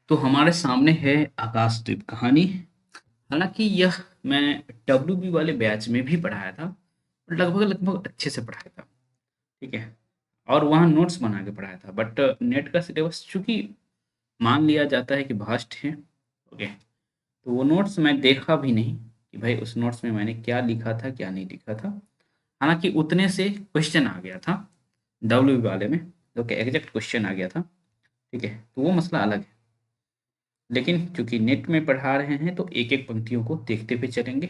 तो हमारे सामने है आकाशदीप कहानी। हालाँकि यह मैं डब्ल्यूबी वाले बैच में भी पढ़ाया था और लगभग-लगभग अच्छे से पढ़ाया था, ठीक है? और वहाँ नोट्स बना के पढ़ाया था बट नेट का सिलेबस चूँकि मान लिया जाता है कि वास्ट है, ओके? तो वो नोट्स मैं देखा भी नहीं कि भाई उस नोट्स में मैंने क्या लिखा था, क्या नहीं लिखा था। हालाँकि उतने से क्वेश्चन आ गया था डब्ल्यूबी वाले में, ओके, एग्ज़ैक्ट क्वेश्चन आ गया था, ठीक है? तो वो मसला अलग है। लेकिन चूँकि नेट में पढ़ा रहे हैं तो एक-एक पंक्तियों को देखते हुए चलेंगे,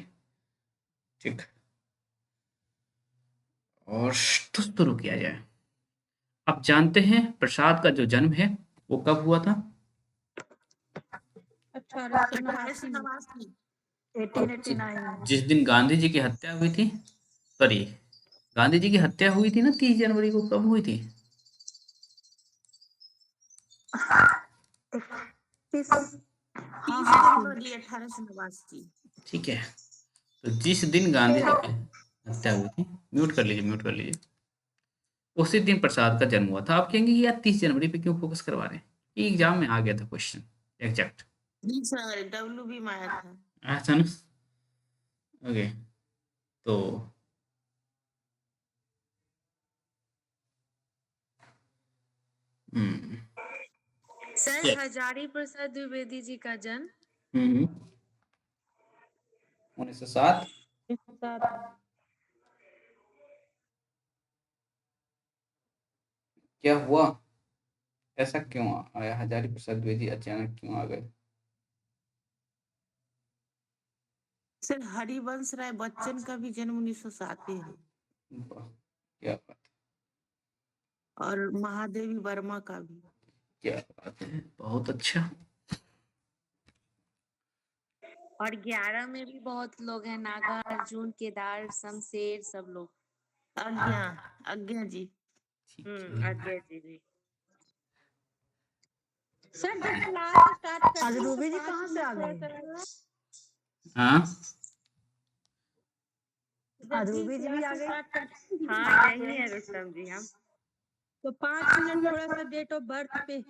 ठीक? और तो शुरू किया जाए। आप जानते हैं प्रसाद का जो जन्म है वो कब हुआ था? 1889 में। 1889 जिस दिन गांधी जी की हत्या हुई थी, सॉरी, गांधी जी की हत्या हुई थी ना 30 जनवरी को, कब हुई थी? 30 हाँ 30 हाँ जनवरी 1889। ठीक है। तो जिस दिन गांधी जी की हत्या हुई थी, म्यूट कर लीजिए, म्यूट कर लीजिए। उसी दिन प्रसाद का जन्म हुआ था। आप कहेंगे कि यार 30 जनवरी पे क्यों फोकस करवा रहे हैं? ये एग्जाम में आ गया था क्वेश्चन, एग्जैक्ट। 20 जनवरी डब्ल्यूबी में आया था। ऐसा ना? ओके। तो हम्म सर हजारी प्रसाद द्विवेदी जी का जन्म हम्म 1907। 1907 क्या हुआ? ऐसा क्यों आया? हजारी प्रसाद द्विवेदी अचानक क्यों आ गए? सर हरिवंश राय बच्चन का भी जन्म 1907 ही है वाह, क्या बात और महादेवी वर्मा का भी। क्या बात है, बहुत अच्छा। और 11 में भी बहुत लोग हैं, नागार्जुन, केदार, शमशेर, सब लोग। आज्ञा आज्ञा जी। ठीक है। आज्ञा जी भी। सर जब क्लास स्टार्ट करती आज है तो रूबी जी 5 कहाँ से आ मिनट थोड़ा गई? सा हाँ, जब भी रूबी जी भी आ क्लास हाँ, स्टार्ट करती है हाँ, यही है रुस्तम जी हम। तो 5 मिनट थोड़ा सा डेट ऑफ बर्थ पे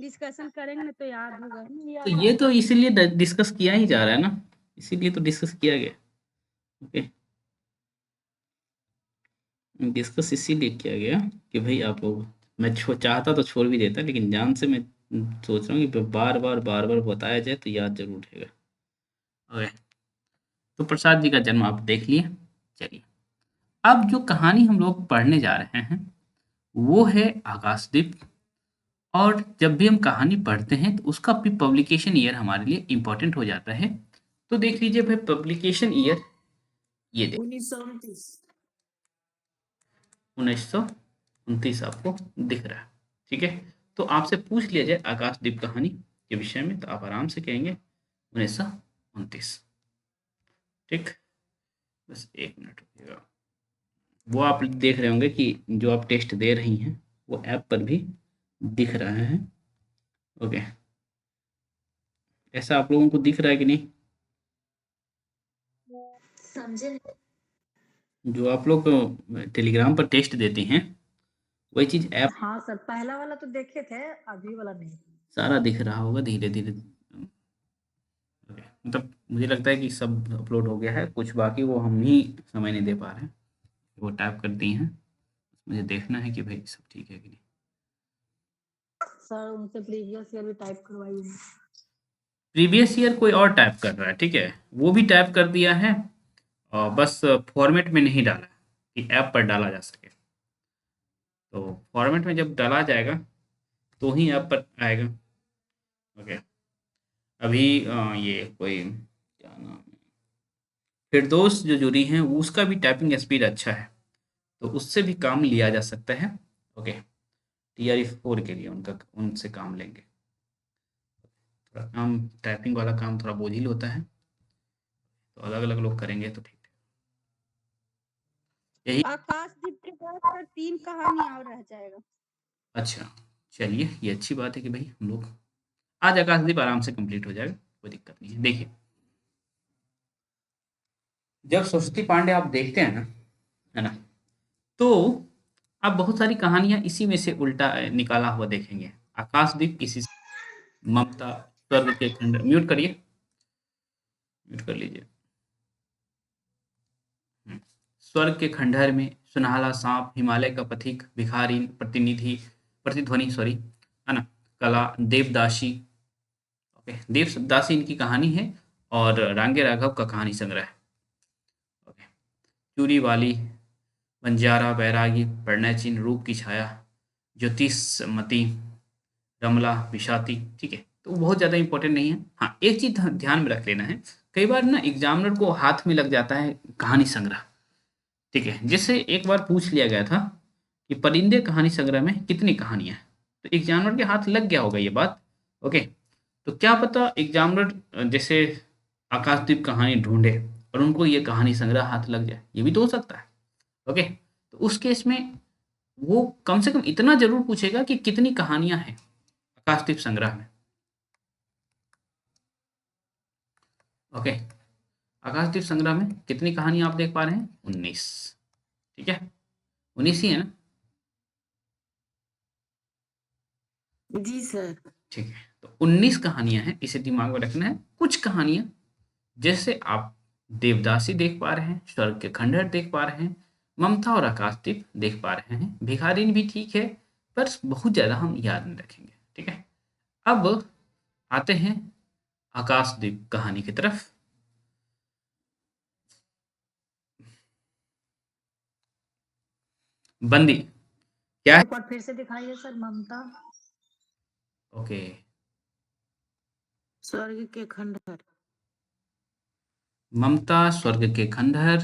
डिस्कशन करेंगे ना तो याद होगा। नहीं तो याद ये होगा तो इसीलिए डिस्कस किया ही जा रहा है ना, इसीलिए तो डिस्कस किया गया। ओके, डिस्कस इसीलिए किया गया कि भाई आप लोग, मैं चाहता तो छोड़ भी देता, लेकिन जान से मैं सोच रहा हूँ कि बार बार बताया जाए तो याद जरूर रहेगा। ओके, तो प्रसाद जी का जन्म आप देख लिए। चलिए, अब जो कहानी हम लोग पढ़ने जा रहे हैं वो है आकाशदीप। और जब भी हम कहानी पढ़ते हैं तो उसका भी पब्लिकेशन ईयर हमारे लिए इम्पोर्टेंट हो जाता है। तो देख लीजिए भाई पब्लिकेशन ईयर, ये देख, 1929 1929 आपको दिख रहा है, ठीक है? तो आपसे पूछ लिया जाए आकाशदीप कहानी के विषय में तो आप आराम से कहेंगे 1929, ठीक? बस एक मिनट रुकिएगा। वो आप देख रहे होंगे कि जो आप टेस्ट दे रही हैं वो ऐप पर भी दिख रहा है। ओके, ऐसा आप लोगों को दिख रहा है कि नहीं? समझे? जो आप लोग टेलीग्राम पर टेस्ट देती हैं वही चीज़ ऐप हाँ सर, पहला वाला तो देखे थे, अभी वाला नहीं। सारा दिख रहा होगा धीरे धीरे। मतलब मुझे लगता है कि सब अपलोड हो गया है, कुछ बाकी वो हम ही समय नहीं दे पा रहे हैं। वो टाइप कर दी हैं, मुझे देखना है कि भाई सब ठीक है कि नहीं। सर उनसे प्रीवियस ईयर भी टाइप करवाइए। प्रीवियस ईयर कोई और टाइप कर रहा है, ठीक है, वो भी टाइप कर दिया है और बस फॉर्मेट में नहीं डाला कि ऐप पर डाला जा सके। तो फॉर्मेट में जब डाला जाएगा तो ही ऐप पर आएगा। ओके, अभी ये कोई क्या नाम है, फिरदौस जो जुड़ी हैं उसका भी टाइपिंग स्पीड अच्छा है, तो उससे भी काम लिया जा सकता है। ओके, TRE 4 के लिए उनका उनसे काम लेंगे। थोड़ा काम टाइपिंग वाला काम थोड़ा बोझिल होता है, तो अलग अलग लोग करेंगे तो ठीक है, यही। आकाशदीप के बाद सर 3 कहानी और रह जाएगा। अच्छा, चलिए ये अच्छी बात है कि भाई हम लोग आज आकाशदीप आराम से कंप्लीट हो जाएगा, कोई दिक्कत नहीं है। देखिए, जब सरस्वती पांडे आप देखते हैं ना, है ना, तो आप बहुत सारी कहानियां इसी में से उल्टा निकाला हुआ देखेंगे। आकाशदीप इसी से ममता स्वर्ग के खंडहर, म्यूट करिए, म्यूट कर लीजिए। स्वर्ग के खंडहर में सुनहला सांप, हिमालय का पथिक, भिखारी प्रतिध्वनि, सॉरी, है ना, कला, देवदासी। ओके, देवदासी इनकी कहानी है और रांगे राघव का कहानी संग्रह है। ओके, चूरी वाली, बंजारा, बैरागी, प्रणय चिन्ह, रूप की छाया, ज्योतिषमती, रमला, विषाती। ठीक है, तो वो बहुत ज़्यादा इंपॉर्टेंट नहीं है। हाँ, एक चीज़ ध्यान में रख लेना है, कई बार ना एग्जामिनर को हाथ में लग जाता है कहानी संग्रह। ठीक है, जिससे एक बार पूछ लिया गया था कि परिंदे कहानी संग्रह में कितनी कहानियां हैं, तो एग्जामिनर के हाथ लग गया होगा ये बात। ओके, तो क्या पता एग्जामिनर जैसे आकाशदीप कहानी ढूंढे और उनको ये कहानी संग्रह हाथ लग जाए, ये भी तो हो सकता है। ओके, तो उस केस में वो कम से कम इतना जरूर पूछेगा कि कितनी कहानियां हैं आकाशदीप संग्रह में। ओके, आकाशदीप संग्रह में कितनी कहानियां आप देख पा रहे हैं? 19। ठीक है, 19 ही है ना? जी सर। ठीक है, तो 19 कहानियां हैं, इसे दिमाग में रखना है। कुछ कहानियां जैसे आप देवदासी देख पा रहे हैं, स्वर्ग के खंडहर देख पा रहे हैं, ममता और आकाशदीप देख पा रहे हैं, भिखारिन भी ठीक है, पर बहुत ज्यादा हम याद नहीं रखेंगे। ठीक है, अब आते हैं आकाशदीप कहानी की तरफ। बंदी क्या है? एक बार फिर से दिखाइए सर, ममता। ओके, स्वर्ग के खंडहर। ममता, स्वर्ग के खंडहर,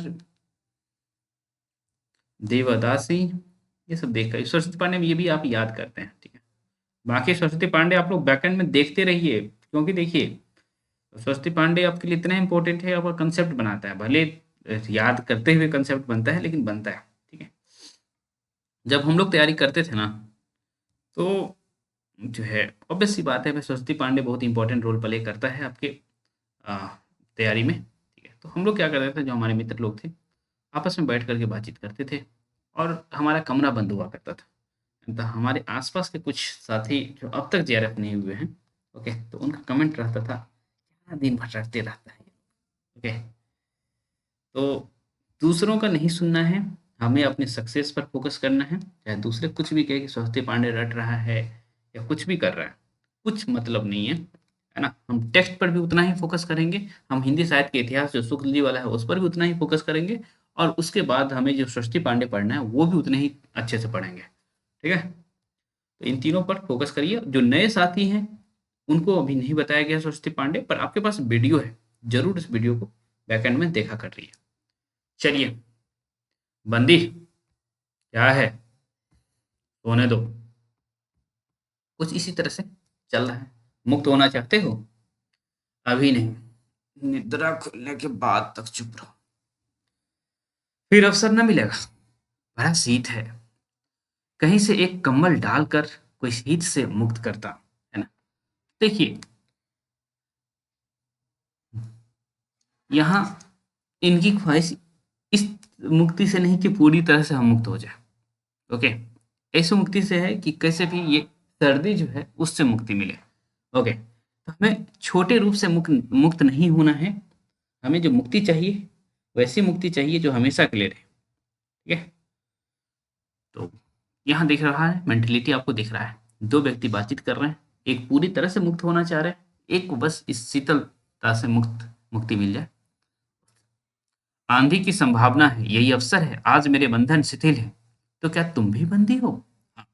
देवदासी, ये सब देख कर सरस्वती पांडे में ये भी आप याद करते हैं। ठीक है, बाकी सरस्वती पांडे आप लोग बैकएंड में देखते रहिए, क्योंकि देखिए सरस्वती पांडे आपके लिए इतना इंपॉर्टेंट है, आपका कंसेप्ट बनाता है, भले याद करते हुए कंसेप्ट बनता है, लेकिन बनता है। ठीक है, जब हम लोग तैयारी करते थे ना, तो जो है ऑब्वियस सी बात है भाई, सरस्वती पांडे बहुत इंपॉर्टेंट रोल प्ले करता है आपके आ, तैयारी में। ठीक है, तो हम लोग क्या करते थे, जो हमारे मित्र लोग थे, आपस में बैठ करके बातचीत करते थे, और हमारा कमरा बंद हुआ करता था। तो हमारे आसपास के कुछ साथी जो अब तक जेआरएफ नहीं हुए हैं, ओके, तो उनका कमेंट रहता था, क्या दिन भर रटते रहता है। ओके, तो दूसरों का नहीं सुनना है, हमें अपने सक्सेस पर फोकस करना है। चाहे दूसरे कुछ भी कहे कि सरस्वती पांडे रट रहा है या कुछ भी कर रहा है, कुछ मतलब नहीं है ना। हम टेक्स्ट पर भी उतना ही फोकस करेंगे, हम हिंदी साहित्य के इतिहास जो शुक्ल जी वाला है उस पर भी उतना ही फोकस करेंगे, और उसके बाद हमें जो सरस्वती पांडे पढ़ना है वो भी उतने ही अच्छे से पढ़ेंगे। ठीक है, तो इन तीनों पर फोकस करिए। जो नए साथी हैं उनको अभी नहीं बताया गया सरस्वती पांडे, पर आपके पास वीडियो है, जरूर इस वीडियो को बैकएंड में देखा कर रही है। चलिए, बंदी क्या है, सोने दो। कुछ इसी तरह से चल रहा है। मुक्त होना चाहते हो? अभी नहीं, निद्रा खुलने के बाद तक चुप रहो, फिर अवसर न मिलेगा। बड़ा शीत है, कहीं से एक कम्बल डालकर कोई शीत से मुक्त करता, है ना। देखिए, यहाँ इनकी ख्वाहिश इस मुक्ति से नहीं कि पूरी तरह से हम मुक्त हो जाए। ओके, ऐसी मुक्ति से है कि कैसे भी ये सर्दी जो है उससे मुक्ति मिले। ओके, तो हमें छोटे रूप से मुक्त नहीं होना है, हमें जो मुक्ति चाहिए वैसी मुक्ति चाहिए जो हमेशा के लिए रहे। ठीक है, तो यहाँ दिख रहा है, मेंटलिटी आपको दिख रहा है, दो व्यक्ति बातचीत कर रहे हैं, एक पूरी तरह से मुक्त होना चाह रहे हैं, एक को बस इस शीतलता से मुक्ति मिल जाए। आंधी की संभावना है, यही अवसर है, आज मेरे बंधन शिथिल है, तो क्या तुम भी बंदी हो? हाँ,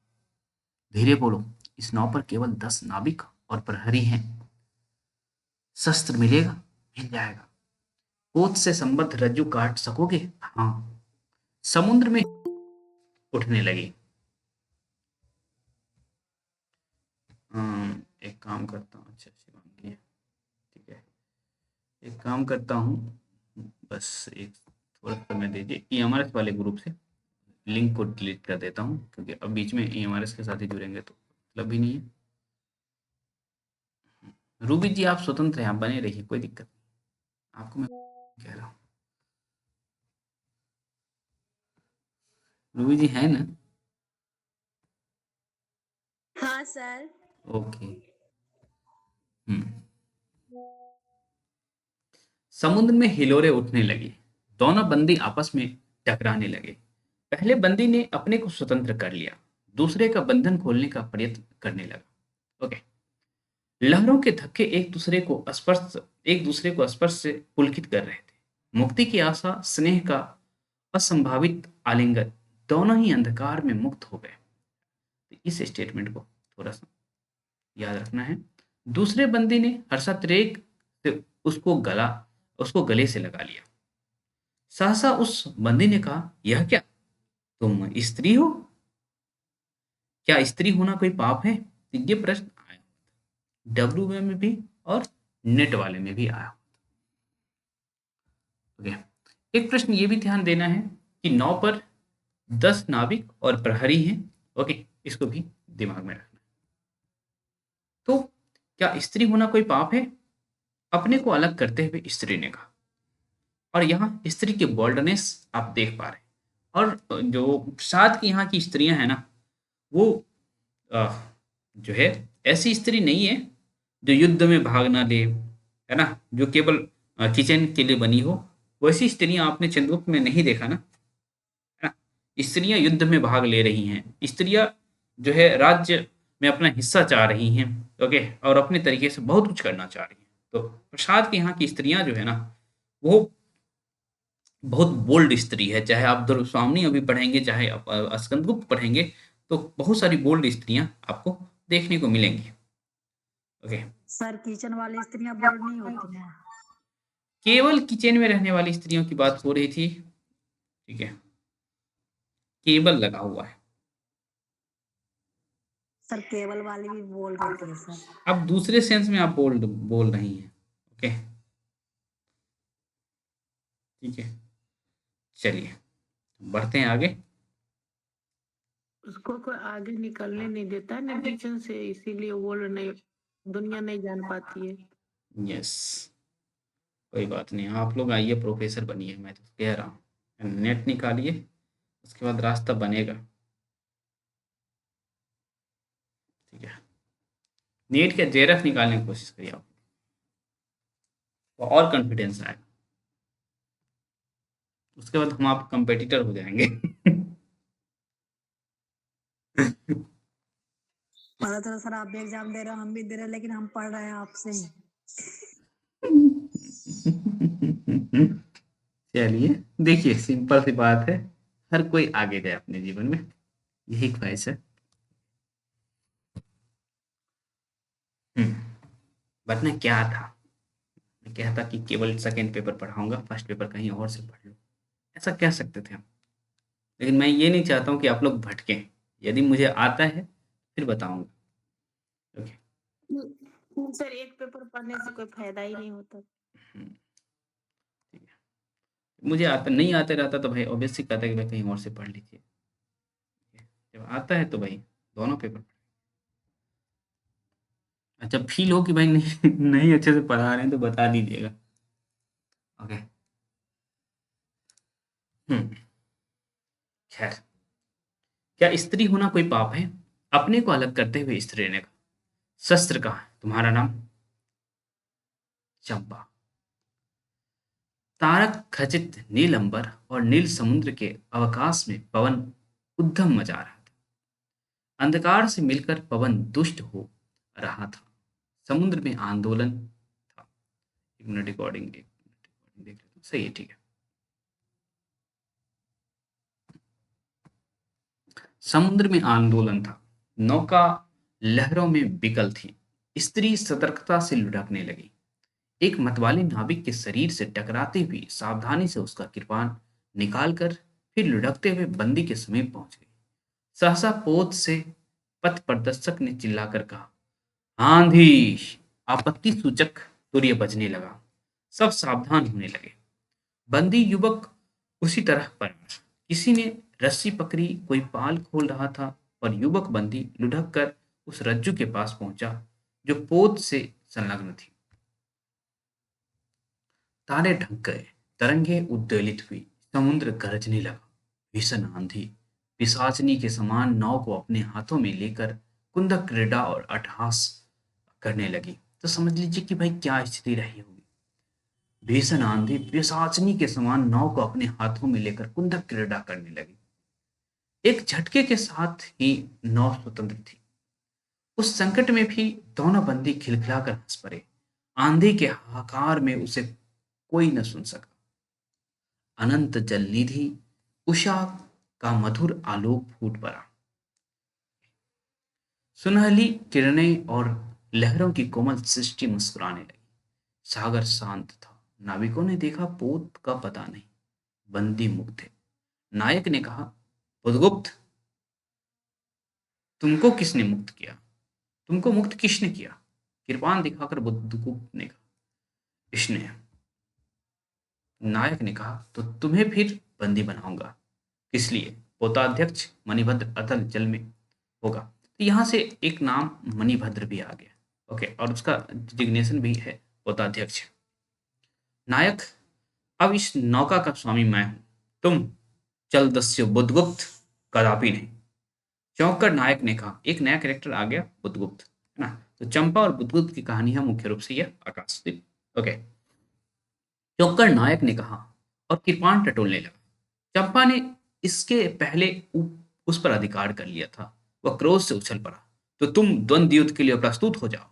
धीरे बोलो, इस नाव पर केवल 10 नाविक और प्रहरी हैं। शस्त्र मिलेगा? मिल जाएगा। पोत से संबद्ध रज्जू काट सकोगे? हाँ। समुद्र में उठने लगी। एक काम करता हूँ, अच्छा शिवांगी, ठीक है, एक काम करता हूँ, बस एक थोड़ा समय दीजिए, ईएमआरएस वाले ग्रुप से लिंक को डिलीट कर देता हूँ, क्योंकि अब बीच में ईएमआरएस के साथ ही जुड़ेंगे तो मतलब ही नहीं है। रूबी जी आप स्वतंत्र हैं, आप बने रहिए, कोई दिक्कत नहीं, आपको मैं कह रहा हूँ। रूबी जी है ना? हाँ सर। ओके, समुद्र में हिलोरे उठने लगी। दोनों बंदी आपस में टकराने लगे। पहले बंदी ने अपने को स्वतंत्र कर लिया, दूसरे का बंधन खोलने का प्रयत्न करने लगा। ओके। लहरों के धक्के एक दूसरे को स्पर्श से पुलकित कर रहे थे। मुक्ति की आशा, स्नेह का असंभावित आलिंगन, दोनों ही अंधकार में मुक्त हो गए। तो इस स्टेटमेंट को थोड़ा सा याद रखना है। दूसरे बंदी ने हर्षातिरेक से उसको गले से लगा लिया। सहसा उस बंदी ने कहा, यह क्या, तुम स्त्री हो? क्या स्त्री होना कोई पाप है? तो ये प्रश्न आया डब्ल्यू में भी और नेट वाले में भी आया। ओके। एक प्रश्न ये भी ध्यान देना है कि 9 पर 10 नाविक और प्रहरी हैं। ओके, इसको भी दिमाग में रखना। तो क्या स्त्री होना कोई पाप है? अपने को अलग करते हुए स्त्री ने कहा। और यहाँ स्त्री की बोल्डनेस आप देख पा रहे हैं। और जो साथ की यहाँ की स्त्रियां हैं ना, वो जो है ऐसी स्त्री नहीं है जो युद्ध में भाग ना ले, है ना, जो केवल किचन के लिए बनी हो। वैसी स्त्रियां आपने चंद्रगुप्त में नहीं देखा ना, है ना। स्त्रियां युद्ध में भाग ले रही हैं, स्त्रियां जो है राज्य में अपना हिस्सा चाह रही हैं। ओके, और अपने तरीके से बहुत कुछ करना चाह रही हैं। तो प्रसाद के यहाँ की स्त्रियां जो है ना, वो बहुत बोल्ड स्त्री है। चाहे आप दुर्वासामनी अभी पढ़ेंगे, चाहे आप स्कंदगुप्त पढ़ेंगे, तो बहुत सारी बोल्ड स्त्रियां आपको देखने को मिलेंगी। ओके। सर किचन वाली स्त्रियां बोल्ड नहीं होती हैं। केवल किचन में रहने वाली स्त्रियों की बात हो रही थी, ठीक है। केवल लगा हुआ है। सर केवल वाली भी बोल्ड होती है सर। अब दूसरे सेंस में आप बोल्ड बोल रही हैं। ओके, ठीक है, चलिए बढ़ते हैं आगे। उसको कोई आगे निकलने नहीं देता है ना किचन से, इसीलिए वो नहीं, दुनिया नहीं जान पाती है। यस, कोई बात नहीं, आप लोग आइए प्रोफेसर बनिए, मैं तो कह रहा हूँ। नेट निकालिए, उसके बाद रास्ता बनेगा। ठीक है, नेट का जेरफ निकालने की कोशिश करिए आप, और कॉन्फिडेंस आएगा। उसके बाद हम आप कंपेटिटर हो जाएंगे। पता चला सर आप भी एग्जाम दे रहे हो, हम भी दे रहे हैं, लेकिन हम पढ़ रहे हैं आपसे ही। चलिए देखिए, सिंपल सी बात है, हर कोई आगे जाए अपने जीवन में, यही ख्वाहिश है। वरना क्या था, मैं कहता कि केवल सेकंड पेपर पढ़ाऊंगा, फर्स्ट पेपर कहीं और से पढ़ लो, ऐसा कह सकते थे हम। लेकिन मैं ये नहीं चाहता हूँ कि आप लोग भटकें। यदि मुझे आता है फिर बताऊंगा। ओके, सर एक पेपर पढ़ने से कोई फायदा ही नहीं होता। ठीक है, मुझे आता नहीं आता रहता तो भाई ऑब्वियसली कहता है कि भाई कहीं और से पढ़ लीजिए। जब आता है तो भाई दोनों पेपर। अच्छा, फील हो कि भाई नहीं नहीं अच्छे से पढ़ा रहे हैं तो बता दीजिएगा। ओके। खैर, क्या स्त्री होना कोई पाप है? अपने को अलग करते हुए स्त्री ने कहा। शस्त्र कहाँ है? तुम्हारा नाम? चंपा। तारक खचित नील अंबर और नील समुद्र के अवकाश में पवन उद्यम मचा रहा था। अंधकार से मिलकर पवन दुष्ट हो रहा था। समुद्र में आंदोलन था। एक मिनट, रिकॉर्डिंग देख लेता हूं। सही है, ठीक है। समुद्र में आंदोलन था, नौका लहरों में विकल थी। स्त्री सतर्कता से लुढ़कने लगी। एक मतवाले नाविक के शरीर से टकराते हुए सावधानी से उसका कृपाण निकालकर फिर लुढ़कते हुए बंदी के समीप पहुंच गई। सहसा पोत से पथ प्रदर्शक ने चिल्लाकर कहा, आंधी! आपत्ति सूचक तुरय बजने लगा। सब सावधान होने लगे। बंदी युवक उसी तरह पर किसी ने रस्सी पकड़ी, कोई पाल खोल रहा था और युवक बंदी लुढ़क कर उस रज्जू के पास पहुंचा जो पोत से संलग्न थी। तारे ढक गए, तरंगे उद्वेलित हुई, समुद्र गरजने लगा। भीषण आंधी पिशाचिनी के समान नाव को अपने हाथों में लेकर कुंदक क्रीड़ा और अट्टहास करने लगी। तो समझ लीजिए कि भाई क्या स्थिति रही होगी। भीषण आंधी पिशाचिनी के समान नाव को अपने हाथों में लेकर कुंदक क्रीड़ा करने लगी। एक झटके के साथ ही नाव स्वतंत्र थी। उस संकट में भी दोनों बंदी खिलखिलाकर हंस पड़े। आंधी के हाहाकार में उसे कोई न सुन सका। अनंत जल निधि उषा का मधुर आलोक फूट पड़ा। सुनहली किरणें और लहरों की कोमल सृष्टि मुस्कुराने लगी। सागर शांत था। नाविकों ने देखा पोत का पता नहीं, बंदी मुक्त थे। नायक ने कहा, बुधगुप्त, तुमको किसने मुक्त किया? तुमको मुक्त किसने किया? कृपाण दिखाकर बुधगुप्त ने कहा, इसने। नायक ने कहा, तो तुम्हें फिर बंदी बनाऊंगा। किस लिए? पोताध्यक्ष मणिभद्र अतल जल में होगा। तो यहाँ से एक नाम मणिभद्र भी आ गया। ओके, और उसका डिग्नेशन भी है पोताध्यक्ष। नायक, अब इस नौका का स्वामी मैं हूं, तुम चल दस्यु बुधगुप्त, कदापि नहीं। चौंक कर नायक ने कहा, एक नया कैरेक्टर आ गया, बुधगुप्त, है ना। तो चंपा और बुधगुप्त की कहानी है मुख्य रूप से यह आकाशदीप। ओके, चौंक कर नायक ने कहा और कृपाण टटोलने लगा। चंपा ने इसके पहले उस पर अधिकार कर लिया था। वह क्रोध से उछल पड़ा, तो तुम द्वंद्व युद्ध के लिए प्रस्तुत हो जाओ।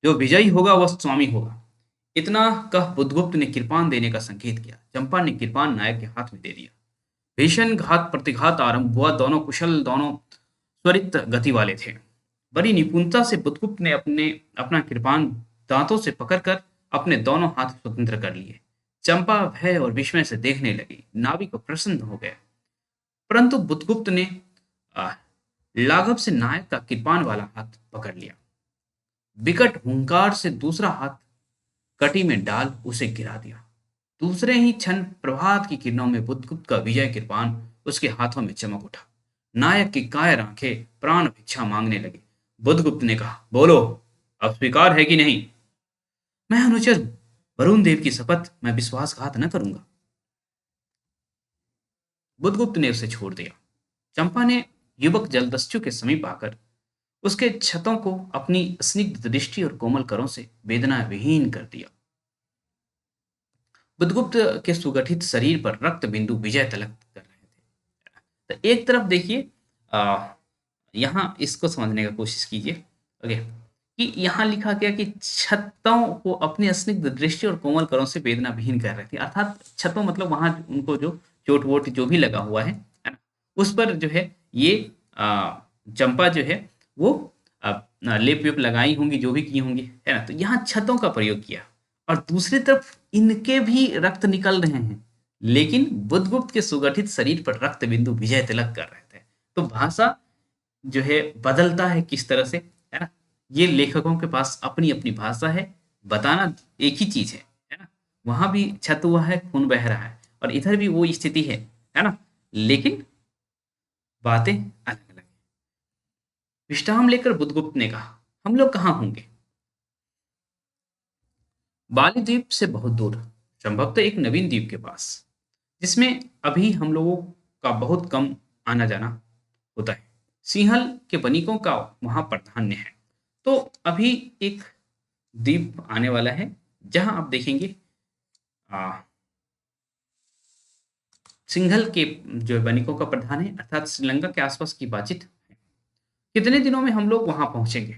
जो विजयी होगा वह स्वामी होगा। इतना कह बुधगुप्त ने कृपाण देने का संकेत किया। चंपा ने कृपाण नायक के हाथ में दे दिया। भीषण घात प्रतिघात आरंभ हुआ। दोनों कुशल, दोनों त्वरित गति वाले थे। बड़ी निपुणता से बुधगुप्त ने अपना कृपाण दांतों से पकड़कर अपने दोनों हाथ स्वतंत्र कर लिए। चंपा भय और विस्मय से देखने लगी। नाविक प्रसन्न हो गए, परंतु बुधगुप्त ने लाघव से नायक का कृपाण वाला हाथ पकड़ लिया। विकट हुंकार से दूसरा हाथ कटी में डाल उसे गिरा दिया। दूसरे ही क्षण प्रभात की किरणों में बुधगुप्त का विजय कृपाण उसके हाथों में चमक उठा। नायक की कायर आंखें प्राण भिक्षा मांगने लगी। बुधगुप्त ने कहा, बोलो, अब स्वीकार है कि नहीं? मैं अनुचर वरुण देव की शपथ, मैं विश्वासघात न करूंगा। बुधगुप्त ने उसे छोड़ दिया। चंपा ने युवक जलदस्यु के समीप आकर उसके क्षतों को अपनी स्निग्ध दृष्टि और कोमल करों से वेदना विहीन कर दिया। बुधगुप्त के सुगठित शरीर पर रक्त बिंदु विजय तिलक कर रहे थे। तो एक तरफ देखिए, यहाँ इसको समझने का कोशिश कीजिए। ओके, कि यहाँ लिखा गया कि क्षतों को अपनी स्निग्ध दृष्टि और कोमल करों से वेदना विहीन कर रहे थे। अर्थात क्षतों मतलब वहां उनको जो चोट वोट जो भी लगा हुआ है ना, उस पर जो है ये चंपा जो है वो लेप वेप लगाई होंगी, जो भी की होंगी, है ना। तो यहाँ क्षतों का प्रयोग किया और दूसरी तरफ इनके भी रक्त निकल रहे हैं, लेकिन बुधगुप्त के सुगठित शरीर पर रक्त बिंदु विजय तिलक कर रहे थे। तो भाषा जो है बदलता है किस तरह से, है ना। ये लेखकों के पास अपनी अपनी भाषा है, बताना एक ही चीज है ना। वहां भी क्षत हुआ है, खून बह रहा है, और इधर भी वो स्थिति है ना, लेकिन बातें अलग अलग। विश्राम लेकर बुधगुप्त ने कहा, हम लोग कहाँ होंगे? बाली द्वीप से बहुत दूर, संभवतः एक नवीन द्वीप के पास, जिसमें अभी हम लोगों का बहुत कम आना जाना होता है। सिंहल के वणिकों का वहां प्राधान्य है। तो अभी एक द्वीप आने वाला है जहां आप देखेंगे सिंघल के जो वणिकों का प्रधान है, अर्थात श्रीलंका के आसपास की बातचीत है। कितने दिनों में हम लोग वहां पहुंचेंगे?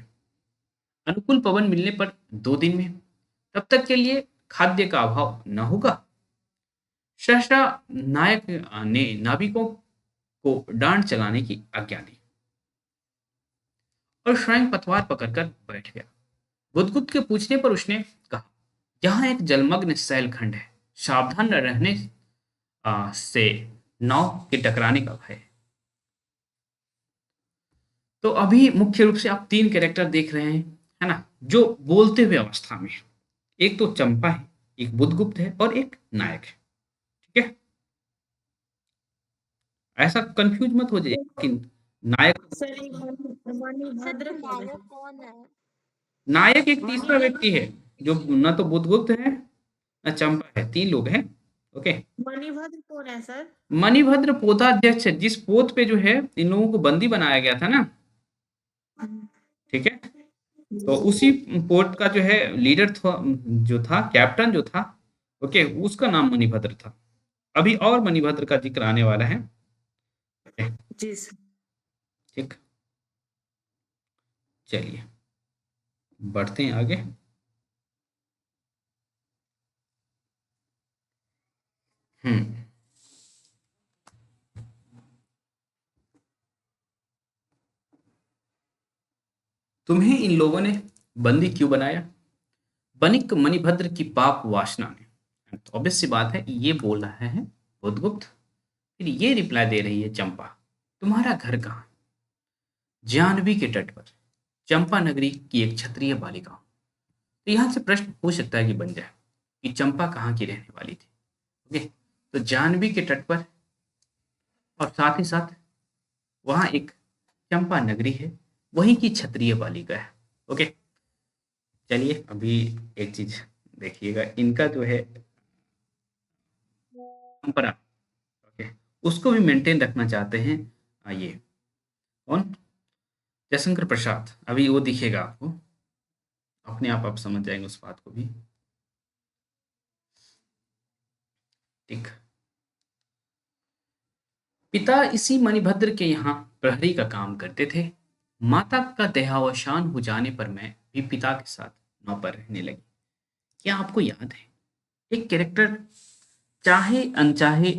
अनुकूल पवन मिलने पर 2 दिन में। तब तक के लिए खाद्य का अभाव न होगा। सहसा नायक ने नाविकों को डांड चलाने की आज्ञा दी और स्वयं पतवार पकड़कर बैठ गया। बुधगुप्त के पूछने पर उसने कहा, यहाँ एक जलमग्न शैलखंड है, सावधान न रहने से नाव के टकराने का भय। तो अभी मुख्य रूप से आप 3 कैरेक्टर देख रहे हैं, है ना, जो बोलते हुए अवस्था में। एक तो चंपा है, एक बुधगुप्त है और एक नायक है। ठीक है, ऐसा कंफ्यूज मत हो जाइए कि नायक सर ये मणिभद्र कौन है? नायक कौन है? नायक एक तीसरा व्यक्ति है जो न तो बुधगुप्त है न चंपा है, 3 लोग हैं। ओके, मणिभद्र कौन है सर? मणिभद्र पोताध्यक्ष है, जिस पोत पे जो है इन लोगों को बंदी बनाया गया था ना। ठीक है, तो उसी पोर्ट का जो है लीडर था, जो था कैप्टन जो था, ओके, उसका नाम मणिभद्र था। अभी और मणिभद्र का जिक्र आने वाला है। जी सर। ठीक, चलिए बढ़ते हैं आगे। हम्म तुम्हें इन लोगों ने बंदी क्यों बनाया? बनिक मणिभद्र की पाप वासना ने। तो ऑब्वियस सी बात है, ये बोल रहा है बुद्धगुप्त। फिर ये रिप्लाई दे रही है चंपा, तुम्हारा घर कहाँ? जाह्नवी के तट पर, चंपा नगरी की एक क्षत्रिय बालिका हूं। तो यहाँ से प्रश्न हो सकता है कि बन जाए कि चंपा कहाँ की रहने वाली थी। ओके, तो जाह्नवी के तट पर और साथ ही साथ वहाँ एक चंपा नगरी है, वहीं की क्षत्रिय बालिका है। ओके, चलिए अभी एक चीज देखिएगा, इनका जो है परंपरा, ओके, उसको भी मेंटेन रखना चाहते हैं। ये कौन? जयशंकर प्रसाद। अभी वो दिखेगा आपको, अपने आप समझ जाएंगे उस बात को भी। ठीक, पिता इसी मणिभद्र के यहाँ प्रहरी का काम करते थे। माता का देहावसान हो जाने पर मैं भी पिता के साथ नौकर रहने लगी। क्या आपको याद है, एक कैरेक्टर चाहे अनचाहे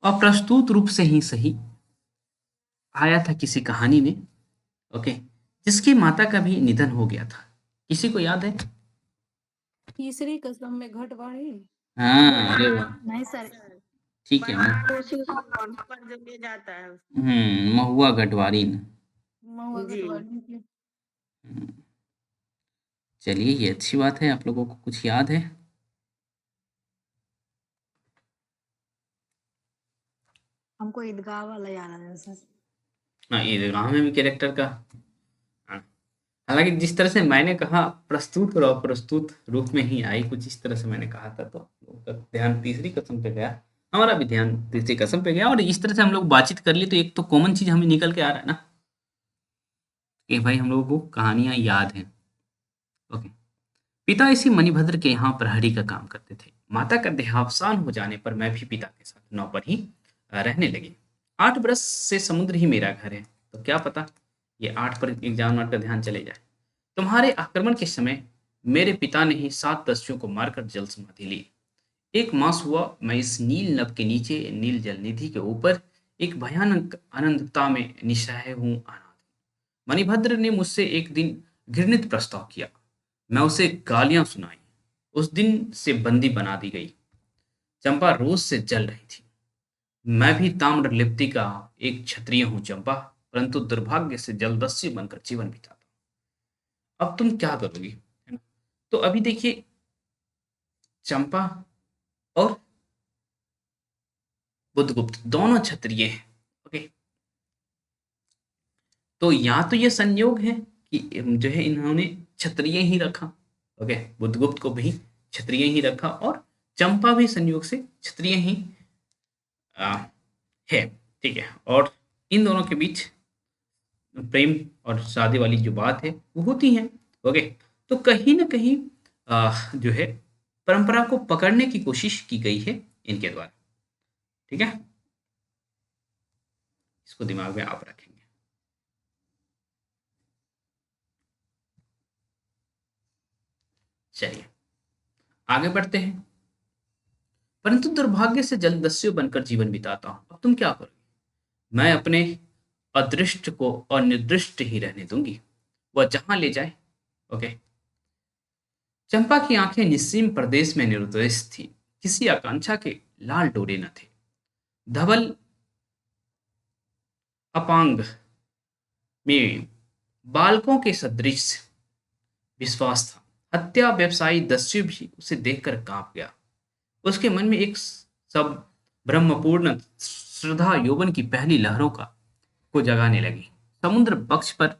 अप्रस्तुत रूप से ही सही आया था किसी कहानी में, ओके, जिसकी माता का भी निधन हो गया था। किसी को याद है? तीसरी कसम में घटवाड़ी। हाँ, अरे वाह, नहीं सर। ठीक है। उसी को वहाँ पर जो ले जाता है। महुआ गढ़वारीन। महुआ जी। घटवाड़ी की। हम्म, चलिए ये अच्छी बात है, आप लोगों को कुछ याद है। हमको ईदगाह वाला याद आ रहा है सर। हाँ, ईदगाह में भी कैरेक्टर का। हाँ, हालांकि जिस तरह से मैंने कहा प्रस्तुत और अप्रस्तुत रूप में ही आई, कुछ इस तरह से मैंने कहा था, तो लोगों का ध्यान तीसरी कसम पे गया। हमारा भी ध्यान तीसरी कसम पे गया, और इस तरह से हम लोग बातचीत कर लिए तो एक तो कॉमन चीज हमें निकल के आ रहा है ना, कि भाई हम लोगों को कहानियां याद हैं। ओके, पिता इसी मणिभद्र के यहाँ प्रहरी का काम करते थे। माता का देहावसान हो जाने पर मैं भी पिता के साथ नौकर ही रहने लगी। 8 बरस से समुद्र ही मेरा घर है, तो क्या पता ये 8 पर एग्जाम का ध्यान चले जाए। तुम्हारे आक्रमण के समय मेरे पिता ने ही 7 दस्युओं को मारकर जल समाधि ली। एक मास हुआ मैं इस नील नभ के नीचे नील जल निधि के ऊपर एक भयानक अनंतता में निस्सहाय हूँ, अनाथ। मणिभद्र ने मुझसे एक दिन घृणित प्रस्ताव किया। मैं उसे गालियां सुनाई। उस दिन से बंदी बना दी गई। चंपा रोज से जल रही थी। मैं भी ताम्र लिप्ति का एक क्षत्रिय हूँ चंपा, परंतु दुर्भाग्य से जलदस्यु बनकर जीवन बिताता हूं। अब तुम क्या करोगी, है ना? तो अभी देखिए, चंपा और बुद्धगुप्त दोनों क्षत्रिय हैं। ओके, तो या तो ये संयोग है कि जो है इन्होंने क्षत्रिय ही रखा। ओके, बुद्धगुप्त को भी क्षत्रिय ही रखा, और चंपा भी संयोग से क्षत्रिय ही आ, है। ठीक है, और इन दोनों के बीच प्रेम और शादी वाली जो बात है वो होती है। ओके, तो कहीं ना कहीं जो है परंपरा को पकड़ने की कोशिश की गई है इनके द्वारा। ठीक है, इसको दिमाग में आप रखेंगे। चलिए आगे बढ़ते हैं। परंतु दुर्भाग्य से जलदस्यु बनकर जीवन बिताता हूं। अब तुम क्या करोगे? मैं अपने अदृष्ट को अनिर्दिष्ट ही रहने दूंगी, वह जहां ले जाए। ओके, चंपा की आंखें निस्सीम प्रदेश में निरुद्देश थी। किसी आकांक्षा के लाल डोरे न थे। धवल अपांग में बालकों के सदृश विश्वास था। हत्या व्यवसायी दस्यु भी उसे देखकर कांप गया। उसके मन में एक सब ब्रह्मपूर्ण श्रद्धा यौवन की पहली लहरों का को जगाने लगी। समुद्र पक्ष पर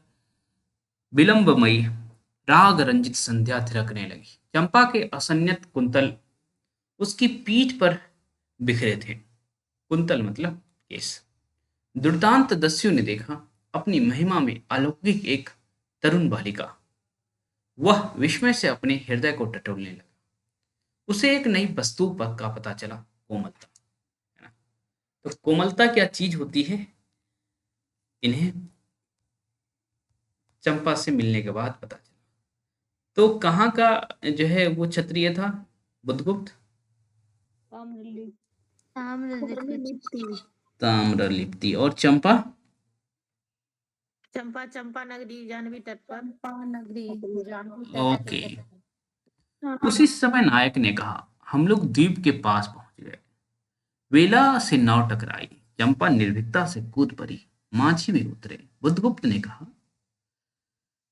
विलंबमयी राग रंजित संध्या थिरकने लगी। चंपा के असंयत कुंतल उसकी पीठ पर बिखरे थे। कुंतल मतलब केस। दुर्दांत दस्यु ने देखा अपनी महिमा में अलौकिक एक तरुण बालिका। वह विस्मय से अपने हृदय को टटोलने लगा। उसे एक नई वस्तु का पता चला, कोमलता, है ना। तो कोमलता क्या चीज होती है, इन्हें चंपा से मिलने के बाद पता चला। तो कहाँ का जो है वो क्षत्रिय था, बुद्धगुप्त? ताम्रलिप्त। लिपि ताम्रलिप्ति। और चंपा? चंपा चंपा नगरी जाह्नवी तट पर। चंपा नगरी जानवी तट ओके। पर। उसी समय नायक ने कहा, हम लोग द्वीप के पास पहुंच गए। वेला से नाव टकराई, चंपा निर्भीकता से कूद पड़ी, मांझी में उतरे। बुद्धगुप्त ने कहा,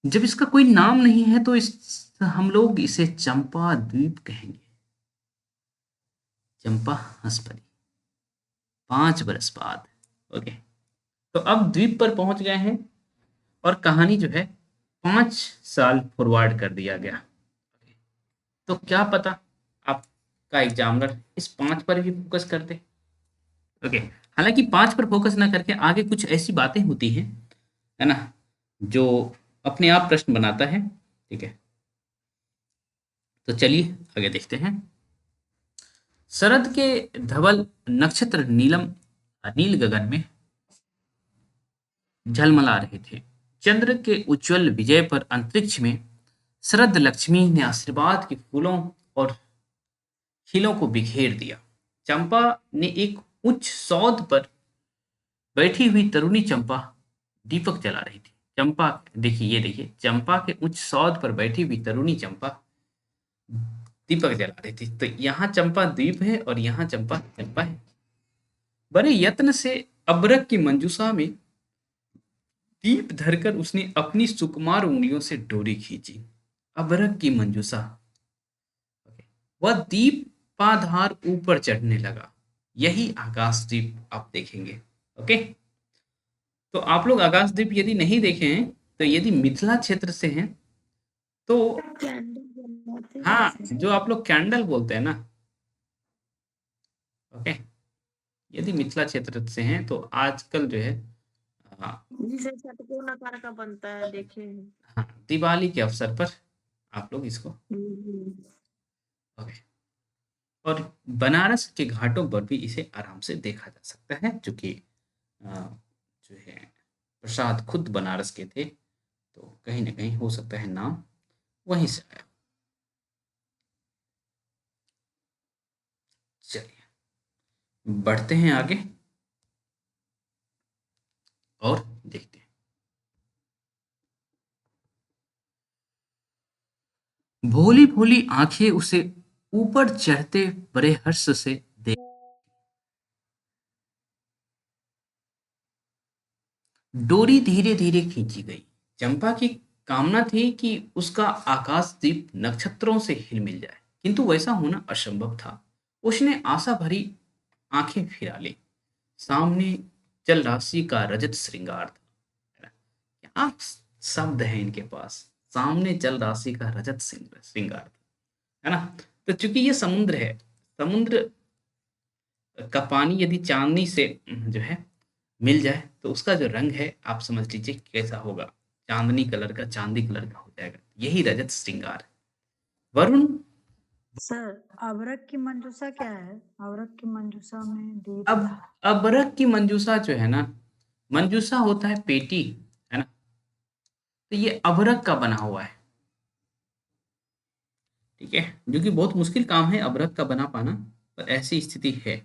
जब इसका कोई नाम नहीं है तो हम लोग इसे चंपा द्वीप कहेंगे। चंपा हंस पड़ी। 5 बरस बाद। ओके, तो अब द्वीप पर पहुंच गए हैं और कहानी जो है 5 साल फॉरवर्ड कर दिया गया। तो क्या पता आपका एग्जामिनर इस 5 पर भी फोकस कर दे। ओके, हालांकि 5 पर फोकस ना करके आगे कुछ ऐसी बातें होती हैं, है ना, जो अपने आप प्रश्न बनाता है। ठीक है, तो चलिए आगे देखते हैं। शरद के धवल नक्षत्र नील गगन में झलमला रहे थे। चंद्र के उज्जवल विजय पर अंतरिक्ष में शरद लक्ष्मी ने आशीर्वाद के फूलों और खिलों को बिखेर दिया। चंपा ने एक उच्च सौध पर बैठी हुई तरुणी चंपा दीपक जला रही थी। चंपा, देखिए, ये देखिए, चंपा के उच्च सौध पर बैठी हुई तरुणी चंपा दीपक जला रही थी। तो यहाँ चंपा द्वीप है और यहाँ चंपा चंपा है। बड़े यत्न से अबरक की मंजूषा में दीप धरकर उसने अपनी सुकुमार उंगलियों से डोरी खींची। अबरक की मंजूषा, वह दीपाधार ऊपर चढ़ने लगा। यही आकाशदीप आप देखेंगे। ओके, तो आप लोग आकाशदीप यदि नहीं देखे हैं, तो यदि मिथिला क्षेत्र से हैं तो कैंडल जलाते हैं हाँ, जैसे। जो आप लोग कैंडल बोलते हैं ना, ओके, यदि मिथिला क्षेत्र से हैं तो आजकल जो है हाँ, जिसे षटकोण आकार का बनता है, देखे हैं। हाँ, दिवाली के अवसर पर आप लोग इसको, हम्म। ओके, और बनारस के घाटों पर भी इसे आराम से देखा जा सकता है, क्योंकि जो है प्रसाद खुद बनारस के थे, तो कहीं ना कहीं हो सकता है नाम वहीं से आया। चलिए बढ़ते हैं आगे और देखते हैं। भोली भोली आंखें उसे ऊपर चढ़ते बड़े हर्ष से देख, डोरी धीरे धीरे खींची गई। चंपा की कामना थी कि उसका आकाशदीप नक्षत्रों से हिल मिल जाए, किंतु वैसा होना असंभव था। उसने आशा भरी आंखें फिरा ली। सामने जल राशि का रजत श्रृंगार था। क्या शब्द है इनके पास, सामने जल राशि का रजत श्रृंगार, है ना। तो चूंकि ये समुद्र है, समुद्र का पानी यदि चांदनी से जो है मिल जाए तो उसका जो रंग है आप समझ लीजिए कैसा होगा, चांदनी कलर का, चांदी कलर का हो जाएगा। यही रजत श्रृंगार है। वरुण, सर, अबरक की मंजूषा क्या है? अबरक की मंजूषा में दीप अब अबरक की मंजूषा जो है ना, मंजूषा होता है पेटी, है ना, तो ये अबरक का बना हुआ है। ठीक है, जो कि बहुत मुश्किल काम है अबरक का बना पाना, पर ऐसी स्थिति है।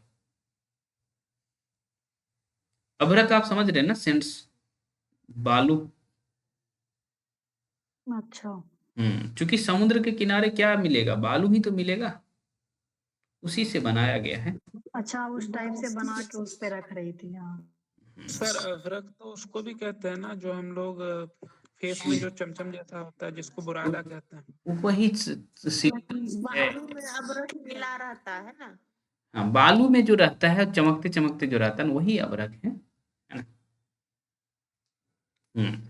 अबरक आप समझ रहे हैं ना, सेंट्स, बालू। अच्छा। क्योंकि समुद्र के किनारे क्या मिलेगा, बालू ही तो मिलेगा, उसी से बनाया गया है। अच्छा, उस टाइप से बना के उस पे रख रही थी। हाँ। सर अभ्रक तो उसको भी कहते हैं ना, जो हम लोग फेस में जो चमचम जैसा होता है, जिसको बुरादा कहते हैं। वही है। बालू में अबरक मिला रहता है ना। हाँ, बालू में जो रहता है, चमकते चमकते जो रहता है, वही अबरक है ना। हम्म,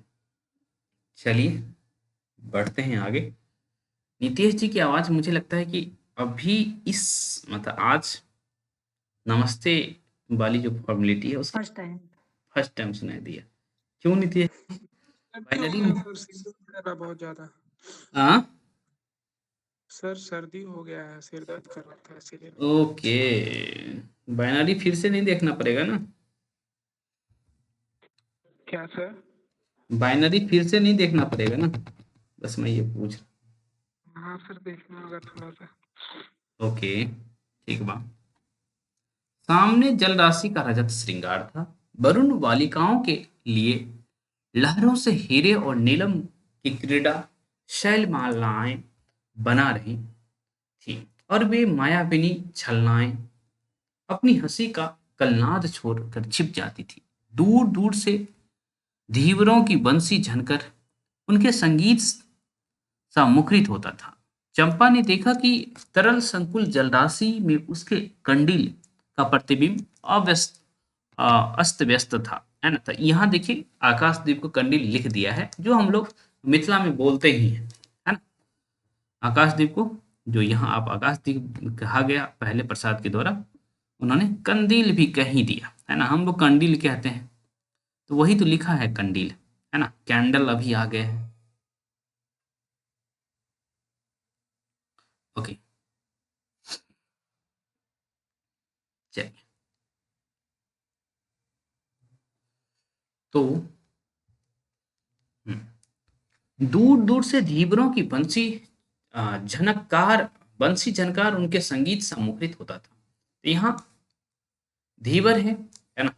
चलिए बढ़ते हैं आगे। नितेश जी की आवाज मुझे लगता है कि अभी इस, मतलब आज नमस्ते वाली जो फॉर्मेलिटी है उसकी फर्स्ट टाइम। फर्स्ट टाइम सुनाई दिया। क्यों नितेश? क्यों फाइनली हो गया सर, सिंगल वगैरह बहुत ज्यादा, हाँ, सर सर्दी हो गया है, सिर दर्द कर रहा था इसीलिए। ओके, बाइनरी फिर से नहीं देखना पड़ेगा ना? क्या सर? बाइनरी फिर से नहीं देखना पड़ेगा ना? बस मैं ये पूछ हाँ सर, देखना होगा थोड़ा सा। ओके, ठीक बा। सामने जल राशि का रजत श्रृंगार था। वरुण बालिकाओं के लिए लहरों से हीरे और नीलम की क्रीड़ा शैलमालाएं बना रही थी, और वे मायाविनी छलनाएं अपनी हंसी का कलनाद छोड़कर छिप जाती थी। दूर दूर से धीवरों की बंसी झनकर उनके संगीत सा मुखरित होता था। चंपा ने देखा कि तरल संकुल जलराशि में उसके कंडील का प्रतिबिंब अस्त व्यस्त था, है ना? तो यहाँ देखिए आकाशदीप को कंडील लिख दिया है, जो हम लोग मिथिला में बोलते ही हैं, है ना? आकाशदीप को जो यहाँ आप आकाशदीप कहा गया पहले प्रसाद के द्वारा, उन्होंने कंदील भी कह ही दिया, है ना? हम लोग कंडील कहते हैं, तो वही तो लिखा है कंडील, है ना? कैंडल अभी आ गए हैं। ओके, चलिए। तो दूर दूर से धीवरों की बंसी झनकार उनके संगीत से मुखरित होता था। तो यहाँ धीवर है ना?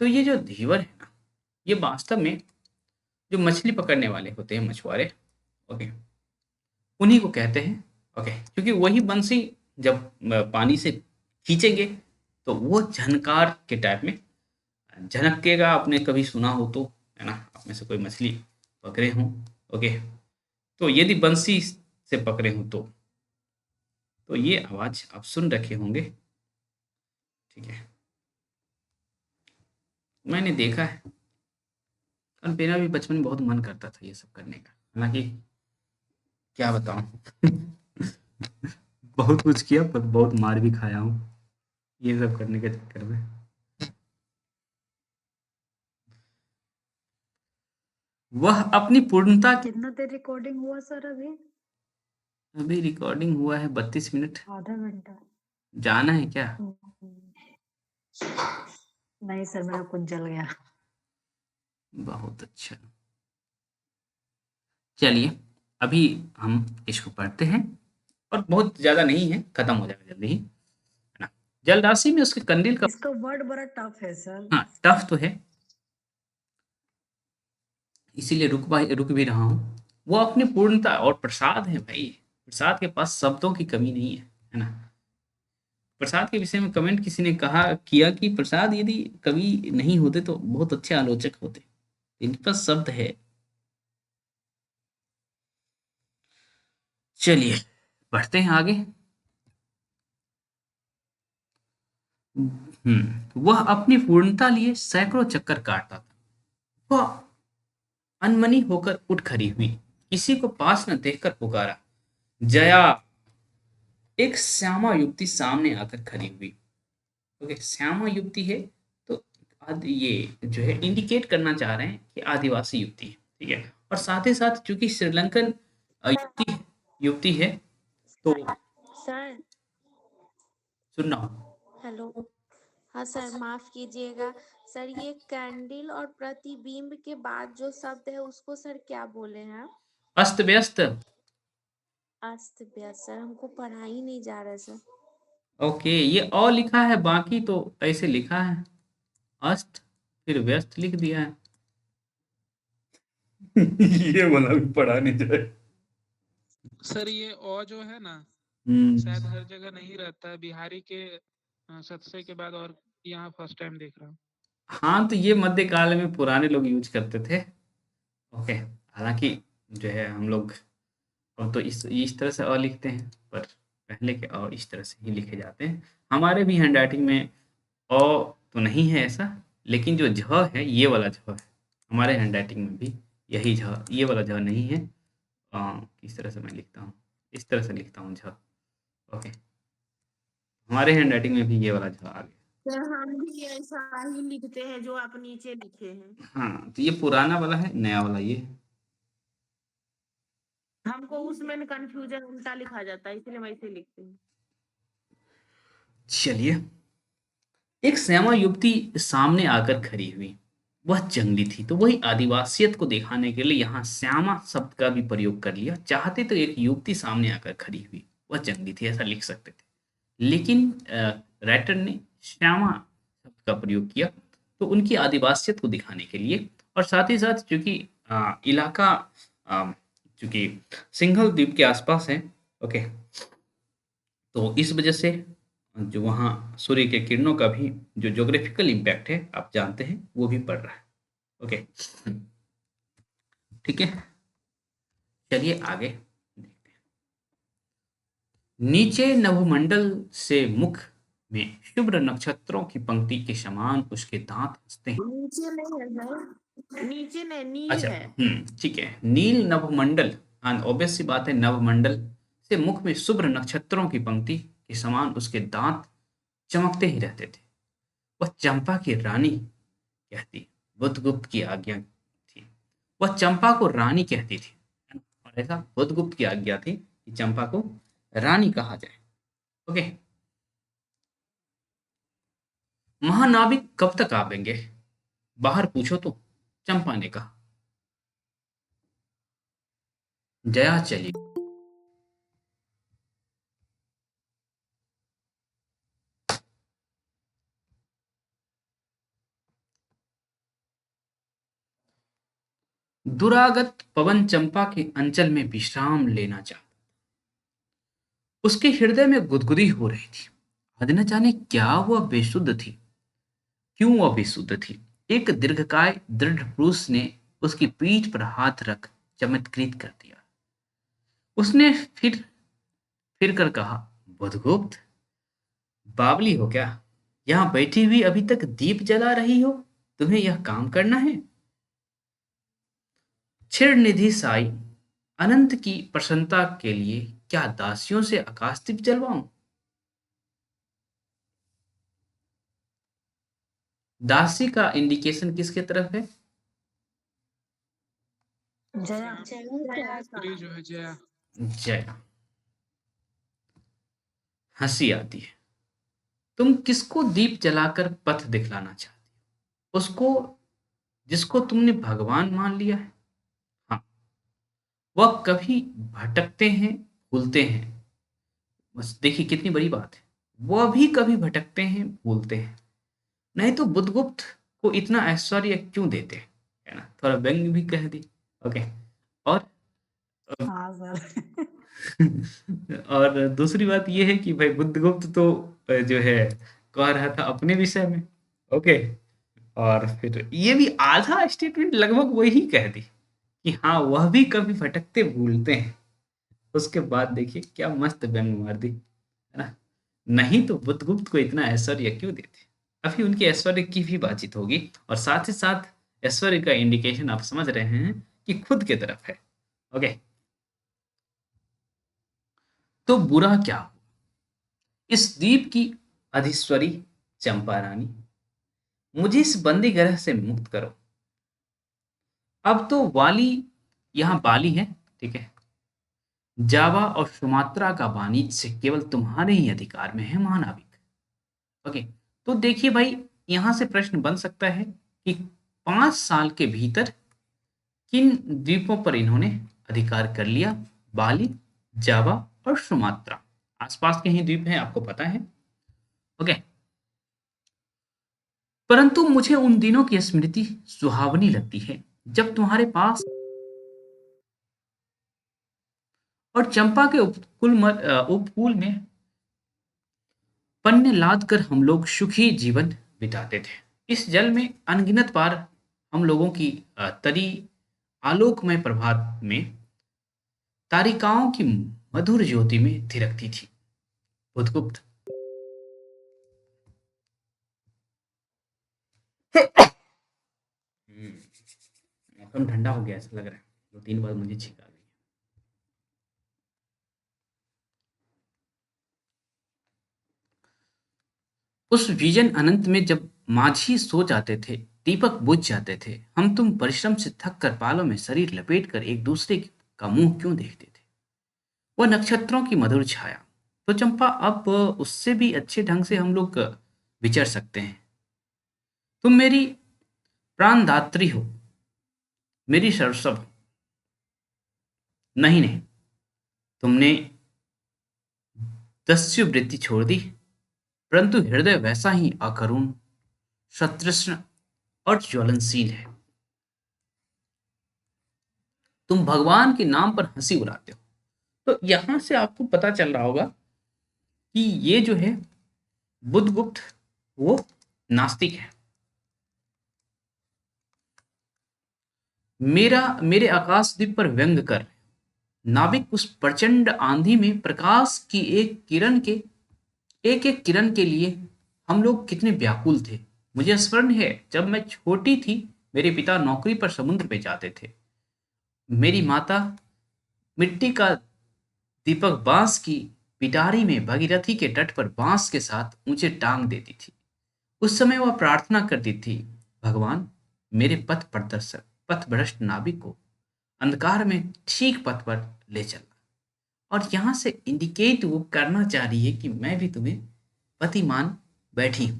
तो ये जो धीवर है ना, ये वास्तव में जो मछली पकड़ने वाले होते हैं मछुआरे, ओके, उन्हीं को कहते हैं। ओके, क्योंकि वही बंसी जब पानी से खींचेंगे तो वो झनकार के टाइप में झनकेगा। आपने कभी सुना हो तो, है ना? आप में से कोई मछली पकड़े हों, ओके, तो यदि बंसी से पकड़े हों तो ये आवाज आप सुन रखे होंगे, ठीक है? मैंने देखा है, और मेरा भी बचपन में बहुत मन करता था ये सब करने का, हालांकि क्या बताऊं बहुत कुछ किया, पर बहुत मार भी खाया हूँ ये सब करने के चक्कर में। वह अपनी पूर्णता की कितना देर रिकॉर्डिंग हुआ सर अभी? अभी रिकॉर्डिंग हुआ है 32 मिनट। आधा घंटा? जाना है क्या? नहीं सर, मेरा कुछ जल गया। बहुत अच्छा, चलिए अभी हम इसको पढ़ते हैं, और बहुत ज्यादा नहीं है, खत्म हो जाएगा जल्दी ही, है ना? जल राशि में उसके कंडील का, इसका वर्ड बड़ा टफ है सर। हाँ टफ तो है, इसीलिए रुक भी रहा हूँ। वो अपनी पूर्णता, और प्रसाद है भाई, प्रसाद के पास शब्दों की कमी नहीं है ना? प्रसाद के विषय में कमेंट किसी ने किया कि प्रसाद यदि कवि नहीं होते तो बहुत अच्छे आलोचक होते, इनके पास शब्द है। चलिए बढ़ते हैं आगे। वह अपनी पूर्णता लिए सैकड़ों चक्कर काटता था। वह अनमनी होकर उठ खड़ी हुई, किसी को पास न देखकर पुकारा, जया। एक श्यामा युवती सामने आकर खड़ी हुई। ओके, श्यामा युवती है तो ये जो है इंडिकेट करना चाह रहे हैं कि आदिवासी युवती है, ठीक है? और साथ ही साथ चूंकि श्रीलंकन युवती है तो सर सुनना। हेलो। हाँ सर, माफ कीजिएगा सर, ये कैंडल और प्रतिबिंब के बाद जो शब्द है उसको सर क्या बोले हैं आप? अस्त व्यस्त। अस्त व्यस्त सर, हमको पढ़ा ही नहीं जा रहा है सर। ओके, ये और लिखा है, बाकी तो ऐसे लिखा है, अस्त फिर व्यस्त लिख दिया है ये वाला भी पढ़ा नहीं जाए। सर ये ओ जो है ना, शायद हर जगह नहीं रहता है, बिहारी के सतसे के बाद और यहाँ फर्स्ट टाइम देख रहा हूँ। हाँ, तो ये मध्यकाल में पुराने लोग यूज करते थे। ओके, हालांकि जो है हम लोग और तो इस तरह से अ लिखते हैं, पर पहले के अ इस तरह से ही लिखे जाते हैं। हमारे भी हैंड राइटिंग में अ तो नहीं है ऐसा, लेकिन जो झ है, ये वाला झ है, हमारे हैंड राइटिंग में भी यही झ, ये वाला झ नहीं है। किस तरह से मैं लिखता हूँ, इस तरह से लिखता हूँ झ। ओके, हमारे हैंड राइटिंग में भी ये वाला झ आ गया। सर हम भी ऐसा ही लिखते हैं जो आप नीचे लिखे हैं। हाँ, तो ये पुराना वाला है, नया वाला ये है। हमको उसमें कंफ्यूजन उल्टा लिखा जाता है, इसलिए मैं इसे लिखती हूँ। चलिए, एक श्यामा युवती सामने आकर खड़ी हुई। वह जंगली थी, तो वही आदिवासियत को दिखाने के लिए यहाँ श्यामा शब्द का भी प्रयोग कर लिया। चाहते तो एक युवती सामने आकर खड़ी हुई, वह जंगली थी, ऐसा लिख सकते थे, लेकिन राइटर ने श्यामा शब्द का प्रयोग किया, तो उनकी आदिवासियत को दिखाने के लिए। और साथ ही साथ चूंकि इलाका अ, चूंकि सिंघल द्वीप के आसपास है, ओके, तो इस वजह से जो वहाँ सूर्य के किरणों का भी जो ज्योग्राफिकल इम्पैक्ट है, आप जानते हैं, वो भी पड़ रहा है। ओके, ठीक है, चलिए आगे देखते हैं। नीचे नभमंडल से मुख में शुभ्र नक्षत्रों की पंक्ति के समान उसके दांत हंसते हैं। नीचे नहीं है सर, नीचे नहीं, नील अच्छा, है। ठीक है, नील नभमंडल, हाँ ऑब्वियस सी बात है, नभमंडल से मुख में शुभ्र नक्षत्रों की पंक्ति के समान उसके दांत चमकते ही रहते थे। वह चंपा की रानी कहती, बुद्धगुप्त की आज्ञा थी। वह चंपा को रानी कहती थी, और ऐसा बुद्धगुप्त की आज्ञा थी कि चंपा को रानी कहा जाए। ओके, महानाविक कब तक आवेंगे, बाहर पूछो तो, चंपा ने कहा। जया चली। दुरागत पवन चंपा के अंचल में विश्राम लेना चाहता, उसके हृदय में गुदगुदी हो रही थी। आज न जाने क्या वह बेसुध थी, क्यों वह बेसुध थी। एक दीर्घकाय दृढ़ पुरुष ने उसकी पीठ पर हाथ रख चमत्कृत कर दिया। उसने फिर कर कहा, बुद्धगुप्त, बावली हो क्या? यहाँ बैठी हुई अभी तक दीप जला रही हो? तुम्हें यह काम करना है? क्षीरनिधि साई, अनंत की प्रसन्नता के लिए क्या दासियों से आकाशदीप जलवाऊं? दासी का इंडिकेशन किसके तरफ है? जया। स्त्री जो है जया। जया। हंसी आती है। तुम किसको दीप जलाकर पथ दिखलाना चाहती हो? उसको जिसको तुमने भगवान मान लिया है। हाँ, वह कभी भटकते हैं, भूलते हैं। बस देखिए कितनी बड़ी बात है, वह भी कभी भटकते हैं, भूलते हैं। नहीं तो बुद्धगुप्त को इतना ऐश्वर्य क्यों देते, है ना? थोड़ा व्यंग भी कह दी। ओके, और हाँ सर। और दूसरी बात ये है कि भाई बुद्धगुप्त तो जो है कह रहा था अपने विषय में। ओके, और फिर ये भी आधा स्टेटमेंट लगभग वही कह दी कि हाँ वह भी कभी भटकते भूलते हैं। उसके बाद देखिए क्या मस्त व्यंग मार दी, है ना? नहीं तो बुद्धगुप्त को इतना ऐश्वर्य क्यों देते। अभी उनके ऐश्वर्य की भी बातचीत होगी, और साथ ही साथ ऐश्वर्य का इंडिकेशन आप समझ रहे हैं कि खुद के तरफ है। ओके, तो बुरा क्या हुआ? इस द्वीप की अधीश्वरी चंपा रानी, मुझे इस बंदी ग्रह से मुक्त करो। अब तो वाली यहाँ बाली है, ठीक है, जावा और सुमात्रा का वाणिज्य केवल तुम्हारे ही अधिकार में है महानाविक। ओके, तो देखिए भाई, यहां से प्रश्न बन सकता है कि 5 साल के भीतर किन द्वीपों पर इन्होंने अधिकार कर लिया? बाली, जावा और सुमात्रा, आसपास के ही द्वीप हैं, आपको पता है। ओके, परंतु मुझे उन दिनों की स्मृति सुहावनी लगती है जब तुम्हारे पास और चंपा के उपकूल में पन्ने लाद कर हम लोग सुखी जीवन बिताते थे। इस जल में अनगिनत बार हम लोगों की तरी आलोकमय प्रभात में तारिकाओं की मधुर ज्योति में थिरकती थी। बुद्धगुप्त, मौसम ठंडा हो गया ऐसा लग रहा है, 2-3 बार मुझे छींक आ गई। उस विजन अनंत में जब माझी सो जाते थे, दीपक बुझ जाते थे, हम तुम परिश्रम से थक कर बालों में शरीर लपेट कर एक दूसरे का मुंह क्यों देखते थे? वो नक्षत्रों की मधुर छाया। तो चंपा अब उससे भी अच्छे ढंग से हम लोग विचर सकते हैं। तुम मेरी प्राणदात्री हो, मेरी सरसब हो। नहीं नहीं, तुमने दस्युवृत्ति छोड़ दी, परंतु हृदय वैसा ही अकरुण, सतृष्ण और ज्वलनशील है। तुम भगवान के नाम पर हंसी उड़ाते हो। तो यहां से आपको पता चल रहा होगा कि ये जो है बुद्धगुप्त, वो नास्तिक है। मेरे आकाशदीप पर व्यंग कर नाविक उस प्रचंड आंधी में प्रकाश की एक एक किरण के लिए हम लोग कितने व्याकुल थे। मुझे स्मरण है, जब मैं छोटी थी, मेरे पिता नौकरी पर समुद्र पे जाते थे। मेरी माता मिट्टी का दीपक बांस की पिटारी में भगीरथी के तट पर बांस के साथ ऊंचे टांग देती थी। उस समय वह प्रार्थना करती थी, भगवान, मेरे पथ भ्रष्ट नाविक को अंधकार में ठीक पथ पर ले चलना। और यहां से इंडिकेट वो करना चाह रही है कि मैं भी तुम्हें पति मान बैठी हूं।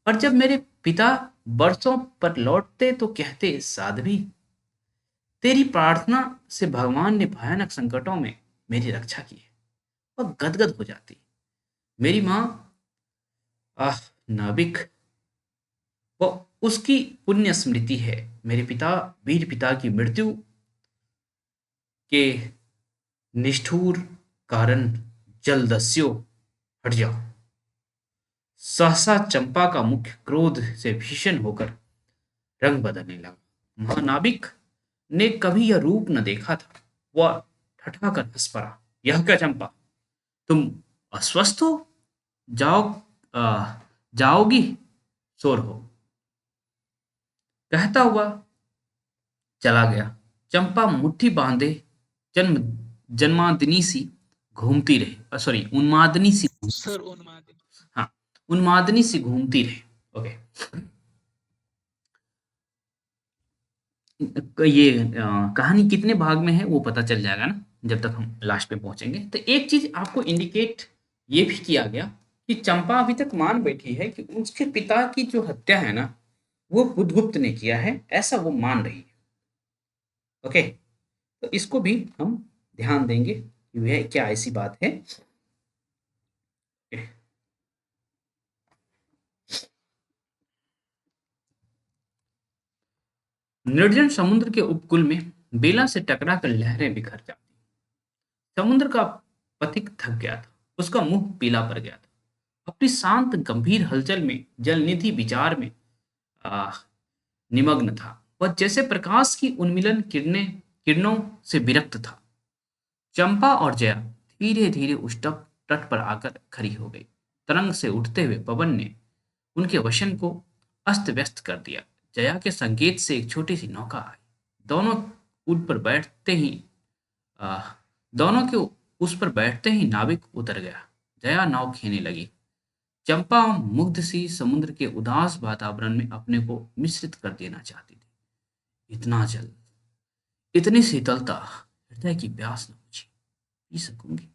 और जब मेरे पिता बरसों पर लौटते तो कहते, साध्वी, तेरी प्रार्थना से भगवान ने भयानक संकटों में मेरी रक्षा की है। वह गदगद हो जाती। मेरी माँ, आह नाविक, वो उसकी पुण्य स्मृति है। मेरे पिता, वीर पिता की मृत्यु के निष्ठुर कारण जलदस्यो, हट जाओ। सहसा चंपा का मुख क्रोध से भीषण होकर रंग बदलने लगा। महानाविक ने कभी यह रूप न देखा था। वह ठठाकर हंस पड़ा। यह क्या चंपा, तुम अस्वस्थ हो? जाओ, जाओगी शोर हो। कहता हुआ चला गया। चंपा मुट्ठी बांधे जन्मादिनी सी घूमती रही, सॉरी उन्मादनी सी, सर उन्माद। हाँ, उन्मादनी सी घूमती रही। ओके, ये कहानी कितने भाग में है वो पता चल जाएगा ना जब तक हम लास्ट पे पहुंचेंगे। तो एक चीज आपको इंडिकेट ये भी किया गया कि चंपा अभी तक मान बैठी है कि उसके पिता की जो हत्या है ना, वो बुद्धगुप्त ने किया है, ऐसा वो मान रही है। ओके, तो इसको भी हम ध्यान देंगे कि यह क्या ऐसी बात है। निर्जन समुद्र के उपकूल में बेला से टकरा कर लहरें बिखर जाती। समुद्र का पथिक थक गया था, उसका मुंह पीला पड़ गया था। अपनी शांत गंभीर हलचल में जलनिधि विचार में आ, निमग्न था। वह जैसे प्रकाश की उन्मिलन किरणों से विरक्त था। चंपा और जया धीरे धीरे उस तट पर आकर खड़ी हो गई। तरंग से उठते हुए पवन ने उनके वशन को अस्त व्यस्त कर दिया। जया के संकेत से एक छोटी सी नौका आई। दोनों उस पर बैठते ही आ, दोनों के उस पर बैठते ही नाविक उतर गया। जया नाव खींचने लगी। चंपा मुग्ध सी समुद्र के उदास वातावरण में अपने को मिश्रित कर देना चाहती थी। इतना जल, इतनी शीतलता, हृदय की प्यास न बुझी। पी सकूंगी?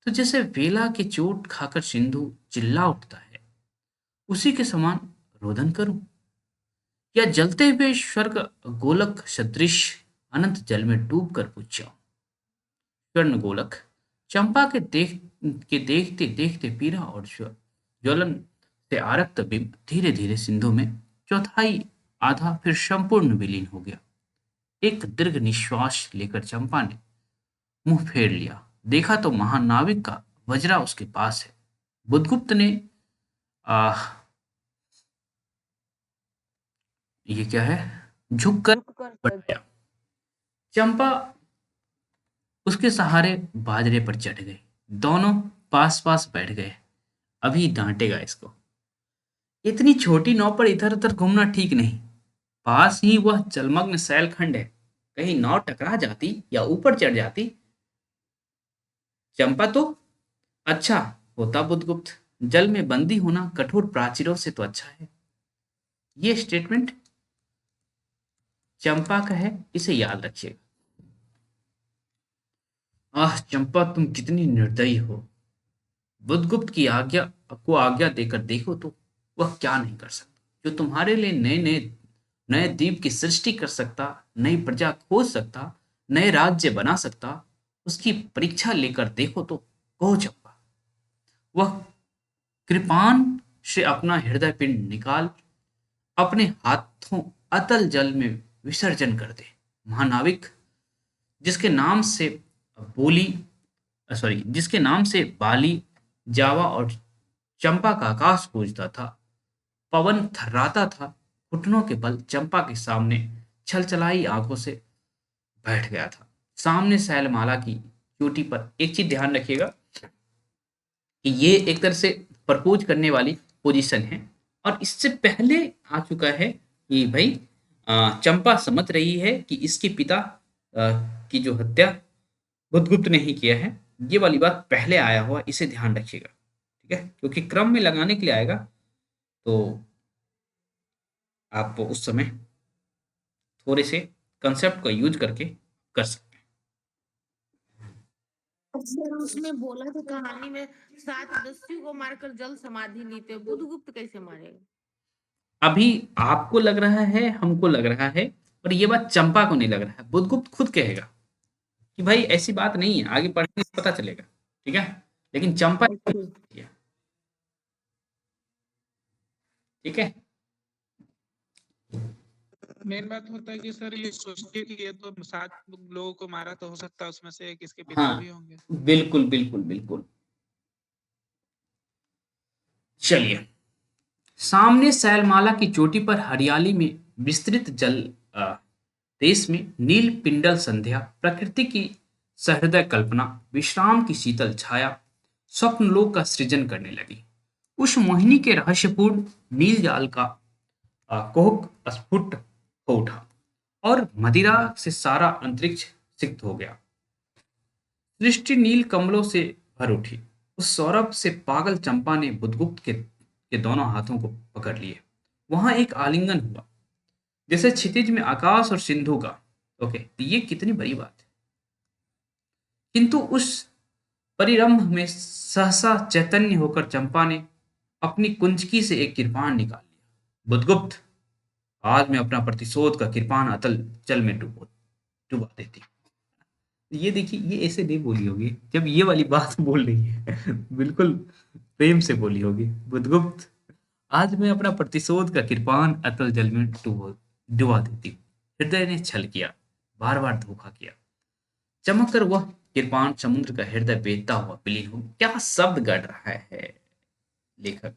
तो जैसे वेला के चोट खाकर सिंधु चिल्ला उठता है, उसी के समान रोदन करूं, या जलते हुए स्वर्ग गोलक सदृश अनंत जल में डूब कर बुझ जाऊं। स्वर्ण गोलक चंपा के देखते देखते पीड़ा और ज्वलन से आरक्त बिंब धीरे धीरे सिंधु में चौथाई, आधा, फिर संपूर्ण विलीन हो गया। एक दीर्घ निश्वास लेकर चंपा ने मुंह फेर लिया। देखा तो महानाविक का वज्रा उसके पास है। बुद्धगुप्त ने आह ये क्या है, झुककर बढ़ाया। चंपा उसके सहारे बाजरे पर चढ़ गए। दोनों पास पास बैठ गए। अभी डांटेगा इसको, इतनी छोटी नाव पर इधर उधर घूमना ठीक नहीं। पास ही वह जलमग्न शैलखंड है, कहीं नाव टकरा जाती या ऊपर चढ़ जाती। चंपा तो अच्छा होता बुद्धगुप्त, जल में बंदी होना कठोर प्राचीरों से तो अच्छा है। ये स्टेटमेंट चंपा का है, इसे याद रखिएगा। आह चंपा, तुम कितनी निर्दयी हो। बुधगुप्त की आज्ञा देकर देखो तो वह क्या नहीं कर सकता। जो तुम्हारे लिए नए नए नए द्वीप की सृष्टि कर सकता, नई प्रजा खोज सकता, नए राज्य बना सकता, उसकी परीक्षा लेकर देखो तो कहो चंपा। वह कृपान से अपना हृदय पिंड निकाल अपने हाथों अतल जल में विसर्जन कर दे। महानाविक, जिसके नाम से बोली जिसके नाम से बाली, जावा और चंपा का आकाश गूंजता था, पवन थर्राता था, घुटनों के बल चंपा के सामने छलछलाई आंखों से बैठ गया था। सामने शैलमाला की चोटी पर एक चीज ध्यान रखिएगा कि ये एक तरह से प्रपोज करने वाली पोजीशन है, और इससे पहले आ चुका है कि भाई चंपा समझ रही है कि इसके पिता की जो हत्या बुधगुप्त ने ही किया है। ये वाली बात पहले आया हुआ, इसे ध्यान रखिएगा, ठीक है, क्योंकि क्रम में लगाने के लिए आएगा तो आप उस समय थोड़े से कंसेप्ट का यूज करके कर सकते हैं। सर उसमें बोला तो कहानी में 7 दस्यु को मारकर जल समाधि ली, थे बुधगुप्त कैसे मारेगा? अभी आपको लग रहा है, हमको लग रहा है, पर ये बात चंपा को नहीं लग रहा है। बुधगुप्त खुद कहेगा कि भाई ऐसी बात नहीं है, आगे पढ़ने से पता चलेगा, ठीक है, लेकिन चंपा किया, ठीक है। मेन बात होता है कि सर ये सोचिए कि ये तो 7 लोगों को मारा तो हो सकता है उसमें से एक इसके पिता हाँ, भी होंगे। बिल्कुल बिल्कुल बिल्कुल। चलिए, सामने शैलमाला की चोटी पर हरियाली में विस्तृत जल देश में नील पिंडल संध्या, प्रकृति की सहृदय कल्पना, विश्राम की शीतल छाया, स्वप्नलोक का सृजन करने लगी। उस मोहिनी के रहस्यपूर्ण नील जाल का कोहक स्फुट हो उठा और मदिरा से सारा अंतरिक्ष सिक्त हो गया। सृष्टि नील कमलों से भर उठी। उस सौरभ से पागल चंपा ने बुधगुप्त के दोनों हाथों को पकड़ लिए। वहां एक आलिंगन हुआ, जैसे क्षितिज में आकाश और सिंधु का। ओके, तो ये कितनी बड़ी बात है। किंतु उस परिरंभ में सहसा चैतन्य होकर चंपा ने अपनी कुंचकी से एक कृपाण निकाल लिया। बुधगुप्त, आज मैं अपना प्रतिशोध का कृपाण अतल जल में डुबा देती। ये देखिए, ये ऐसे नहीं बोली होगी जब ये वाली बात बोल रही है बिल्कुल प्रेम से बोली होगी। बुधगुप्त, आज मैं अपना प्रतिशोध का कृपाण अतल जल में डुबा देती हूँ। हृदय ने छल किया, बार बार धोखा किया। चमक कर वह कृपाण समुद्र का हृदय बेचता हुआ विलीन हो। क्या शब्द गढ़ रहा है लेखक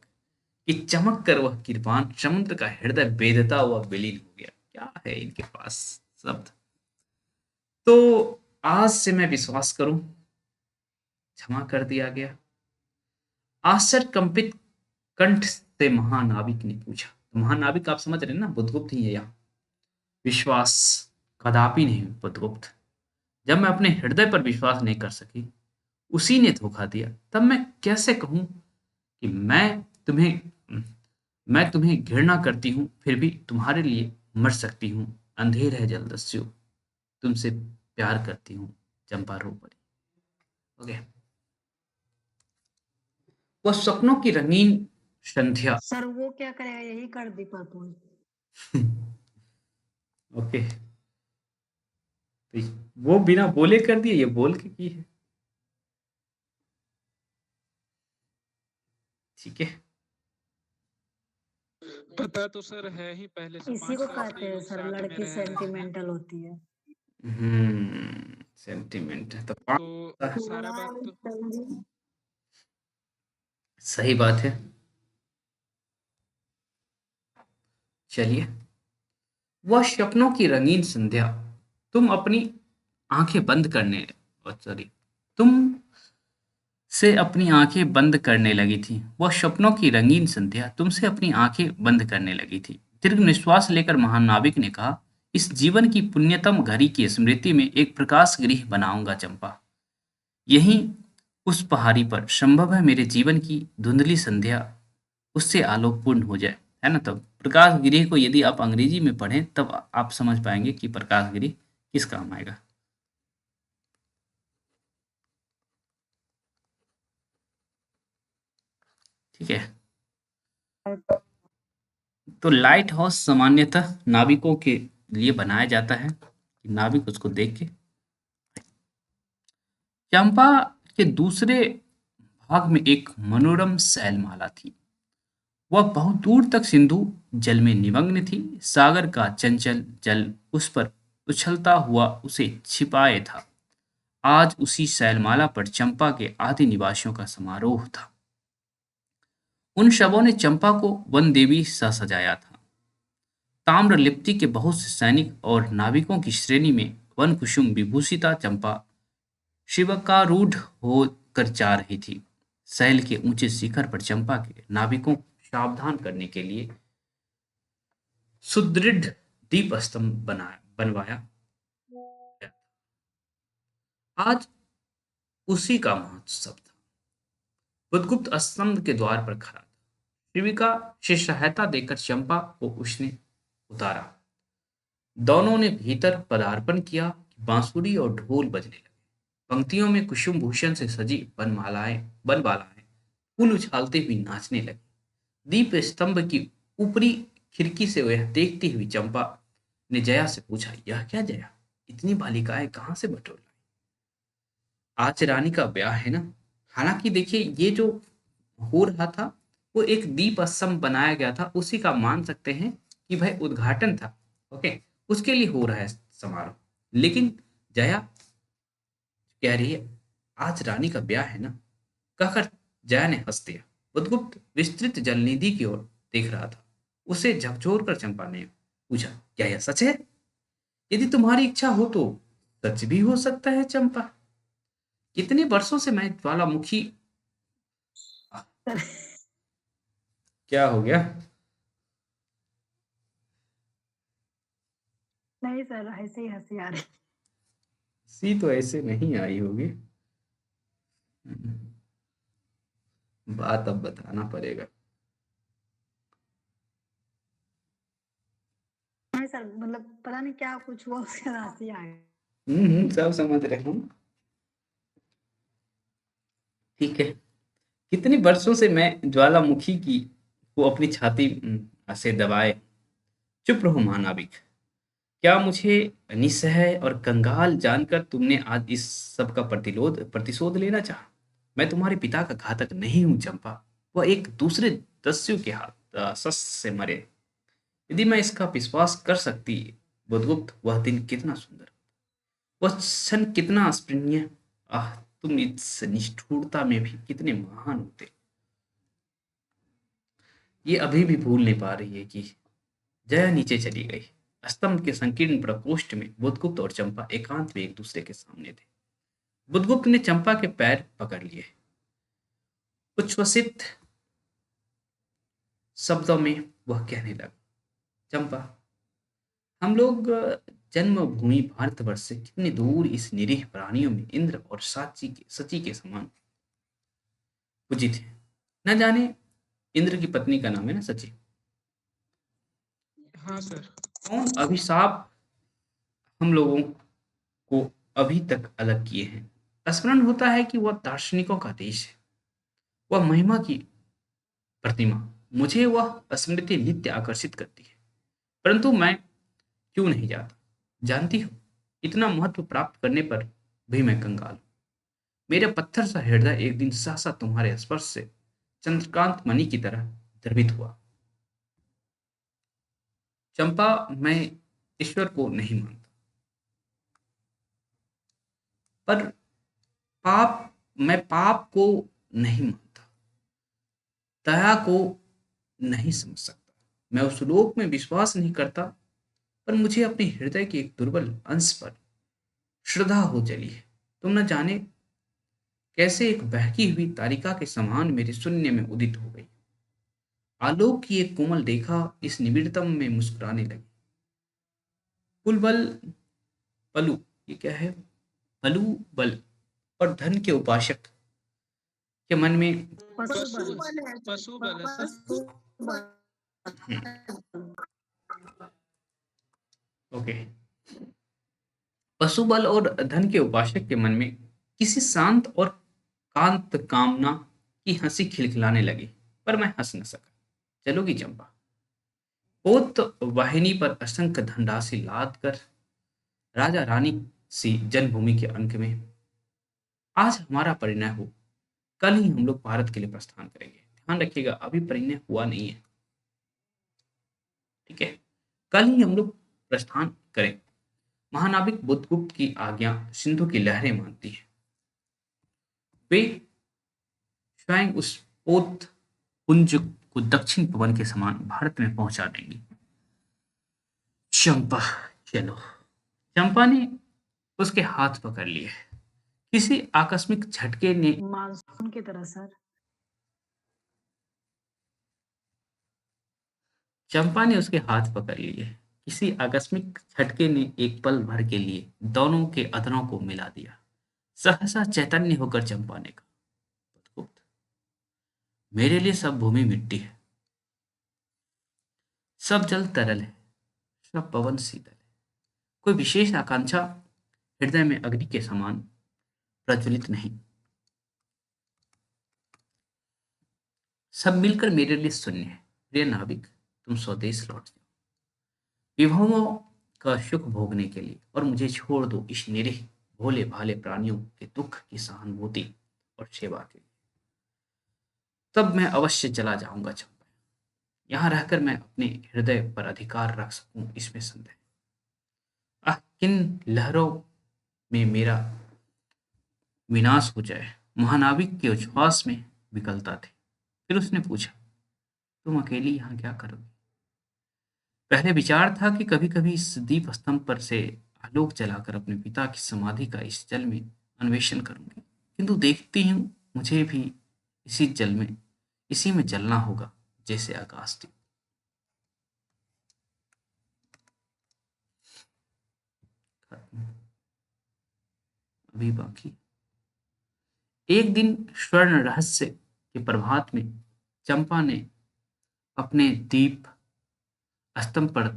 कि चमक कर वह कृपाण समुद्र का हृदय बेधता हुआ विलीन हो गया। क्या है इनके पास शब्द। तो आज से मैं विश्वास करूं, क्षमा कर दिया गया। आश्चर्य कंपित कंठ से महानाविक ने पूछा। तो महानाविक आप समझ रहे हैं ना, बुधगुप्त ही है यहाँ। विश्वास कदापि नहीं बुधगुप्त। जब मैं अपने हृदय पर विश्वास नहीं कर सकी, उसी ने धोखा दिया, तब मैं कैसे कहूं कि मैं तुम्हें घृणा करती हूं, फिर भी तुम्हारे लिए मर सकती हूं। अंधेर है जलदस्यु, तुमसे प्यार करती हूं चंपा रो पड़ी। ओके, वह सपनों की रंगीन संध्या। सर वो क्या करेगा, यही कर दी प्रपोज। ओके, तो वो बिना बोले कर दिए, ये बोल के की है, ठीक है। पता तो सर है ही पहले से, इसी 5 को साल से कहते ये हैं लोग सर, साथ में लड़की रह रहे हैं। सेंटिमेंटल होती है। सेंटिमेंट है तो तो सारा बात तो सही बात है। चलिए, वह सपनों की रंगीन संध्या, तुम अपनी आंखें बंद करने सॉरी तुम से अपनी आंखें बंद करने लगी थी। वह सपनों की रंगीन संध्या तुमसे अपनी आंखें बंद करने लगी थी। दीर्घ निश्वास लेकर महानाविक ने कहा, इस जीवन की पुण्यतम घड़ी की स्मृति में एक प्रकाश गृह बनाऊंगा चंपा। यहीं उस पहाड़ी पर संभव है मेरे जीवन की धुंधली संध्या उससे आलोकपूर्ण हो जाए, है ना। तब प्रकाश गृह को यदि आप अंग्रेजी में पढ़ें तब आप समझ पाएंगे कि प्रकाश गृह किस काम आएगा। ठीक है। तो लाइट हाउस सामान्यतः नाविकों के लिए बनाया जाता है कि नाविक उसको देख के। चंपा के दूसरे भाग में एक मनोरम शैलमाला थी। वह बहुत दूर तक सिंधु जल में निमग्न थी। सागर का चंचल जल उस पर उछलता हुआ उसे छिपाए था। आज उसी शैलमाला पर चंपा के आदि निवासियों का समारोह था। उन शवों ने चंपा को वन देवी सा सजाया था। ताम्र लिप्ति के बहुत से सैनिक और नाविकों की श्रेणी में वन कुसुम विभूषिता चंपा शिवकारूढ़ होकर जा रही थी। सैल के ऊंचे शिखर पर चंपा के नाविकों को सावधान करने के लिए सुदृढ़ दीप स्तंभ बनवाया गया। आज उसी का महोत्सव था। बुधगुप्त स्तंभ के द्वार पर खड़ा था। शिविका से सहायता देकर चंपा को उसने उतारा। दोनों ने भीतर पदार्पण किया कि बांसुरी और ढोल बजने लगे। पंक्तियों में कुसुम भूषण से सजी बनमालाएं फूल उछालते हुए नाचने लगी। दीप स्तंभ की ऊपरी खिड़की से वह देखती हुई चंपा ने जया से पूछा, यह क्या जया, इतनी बालिकाएं कहाँ से बटोर लाई? आज रानी का ब्याह है ना। हालांकि देखिए ये जो हो रहा था वो एक दीप स्तंभ बनाया गया था, उसी का मान सकते हैं कि भाई उद्घाटन था। ओके, उसके लिए हो रहा है समारोह। लेकिन जया कह रही है आज रानी का ब्याह है ना। कहकर जया ने हंस दिया। बुधगुप्त विस्तृत जलनिधि की ओर देख रहा था। उसे झकझोर कर चंपा ने पूछा, क्या यह सच है? यदि तुम्हारी इच्छा हो तो सच भी हो सकता है चंपा। कितने वर्षों से मैं ज्वालामुखी। क्या हो गया? नहीं सर, ऐसे ही हंसी आ रही। सी तो ऐसे नहीं आई होगी। बात अब बताना पड़ेगा। नहीं सर, मतलब पता नहीं क्या कुछ हुआ, उसके बाद हंसी आ गई। सब समझ रहे हूँ। ठीक है। कितने वर्षों से मैं ज्वालामुखी की को अपनी छाती से दबाए। चुप रहो महानाविक। क्या मुझे निस्सहाय और कंगाल जानकर तुमने आज इस सब का प्रतिशोध लेना चाहा? मैं तुम्हारे पिता का घातक नहीं हूं चंपा। वह एक दूसरे दस्यु के हाथ शस्त्र से मरे। यदि मैं इसका विश्वास कर सकती बुधगुप्त, वह दिन कितना सुंदर, वह क्षण कितना अस्पृश्य। आह, तुम इस निष्ठुरता में भी कितने महान होते। ये अभी भी भूल नहीं पा रही है कि जया नीचे चली गई। स्तंभ के संकीर्ण प्रकोष्ठ में बुधगुप्त और चंपा एकांत में एक दूसरे के सामने थे। बुधगुप्त ने चंपा के पैर पकड़ लिए। उच्छ्वसित शब्दों में वह कहने लगा, चंपा, हम लोग जन्मभूमि भारतवर्ष से कितने दूर इस निरीह प्राणियों में इंद्र और सची के समान पूजित हैं। न जाने इंद्र की पत्नी का नाम है ना सची। हाँ सर। कौन अभिशाप हम लोगों को अभी तक अलग किए हैं। स्मरण होता है कि वह दार्शनिकों का देश है, वह महिमा की प्रतिमा। मुझे वह स्मृति नित्य आकर्षित करती है, परंतु मैं क्यों नहीं जाता? जानती हो, इतना महत्व प्राप्त करने पर भी मैं कंगाल हूं। मेरा पत्थर सा हृदय एक दिन सहसा तुम्हारे स्पर्श से चंद्रकांत मणि की तरह द्रवित हुआ। चंपा, मैं ईश्वर को नहीं मानता, पर मैं पाप को नहीं मानता, दया को नहीं समझ सकता। मैं उस लोक में विश्वास नहीं करता, पर मुझे अपने हृदय के एक दुर्बल अंश पर श्रद्धा हो चली है। तुम न जाने कैसे एक बहकी हुई तारिका के समान मेरे शून्य में उदित हो गई। आलोक की एक कोमल रेखा इस निबिड़तम में मुस्कुराने लगी। पुलबल पलू, ये क्या है? पलू बल और धन के उपासक के मन में पशु बल है सर। ओके, पशुबल और धन के उपासक के मन में किसी शांत और कांत कामना की हंसी खिलखिलाने लगी। पर मैं हंस न सका। चलोगी चंपा? पोत वाहिनी पर असंख्य धनराशि लाद कर राजा रानी सी जन्मभूमि के अंक में आज हमारा परिणय हो, कल ही हम लोग भारत के लिए प्रस्थान करेंगे। ध्यान रखिएगा, अभी परिणय हुआ नहीं है, ठीक है? कल ही हम लोग प्रस्थान करें। महानाविक बुद्धगुप्त की आज्ञा सिंधु की लहरें मानती है। वे स्वयं उस पोत पुंज को दक्षिण पवन के समान भारत में पहुंचा देंगी। चंपा चलो। चंपा ने उसके हाथ पकड़ लिए। किसी आकस्मिक झटके ने मानसून की तरह सर। चंपा ने उसके हाथ पकड़ लिए। किसी आकस्मिक झटके ने एक पल भर के लिए दोनों के अधरों को मिला दिया। सहसा चैतन्य होकर चंपा ने कहा, बुद्धगुप्त, मेरे लिए सब भूमि मिट्टी है, सब जल तरल है, सब पवन शीतल है। कोई विशेष आकांक्षा हृदय में अग्नि के समान प्रज्वलित नहीं। सब मिलकर मेरे लिए शून्य है। प्रिय नाविक, तुम स्वदेश लौट जाओ विभवों का सुख भोगने के लिए, और मुझे छोड़ दो इस निरीह भोले भाले प्राणियों के दुख की सहानुभूति और सेवा के लिए। तब मैं अवश्य चला जाऊंगा चंपा। यहाँ रहकर मैं अपने हृदय पर अधिकार रख सकूं, इसमें संदेह। आह, किन लहरों में मेरा विनाश हो जाए। महानाविक के उच्छ्वास में विकलता थी। फिर उसने पूछा, तुम अकेली यहाँ क्या करोगी? पहले विचार था कि कभी कभी इस दीप स्तंभ पर से आलोक जलाकर अपने पिता की समाधि का इस जल में अन्वेषण करूंगी, किंतु देखती हूँ मुझे भी इसी में जलना होगा, जैसे आकाशदीप। अभी बाकी। एक दिन स्वर्ण रहस्य के प्रभात में चंपा ने अपने दीप स्तंभ पर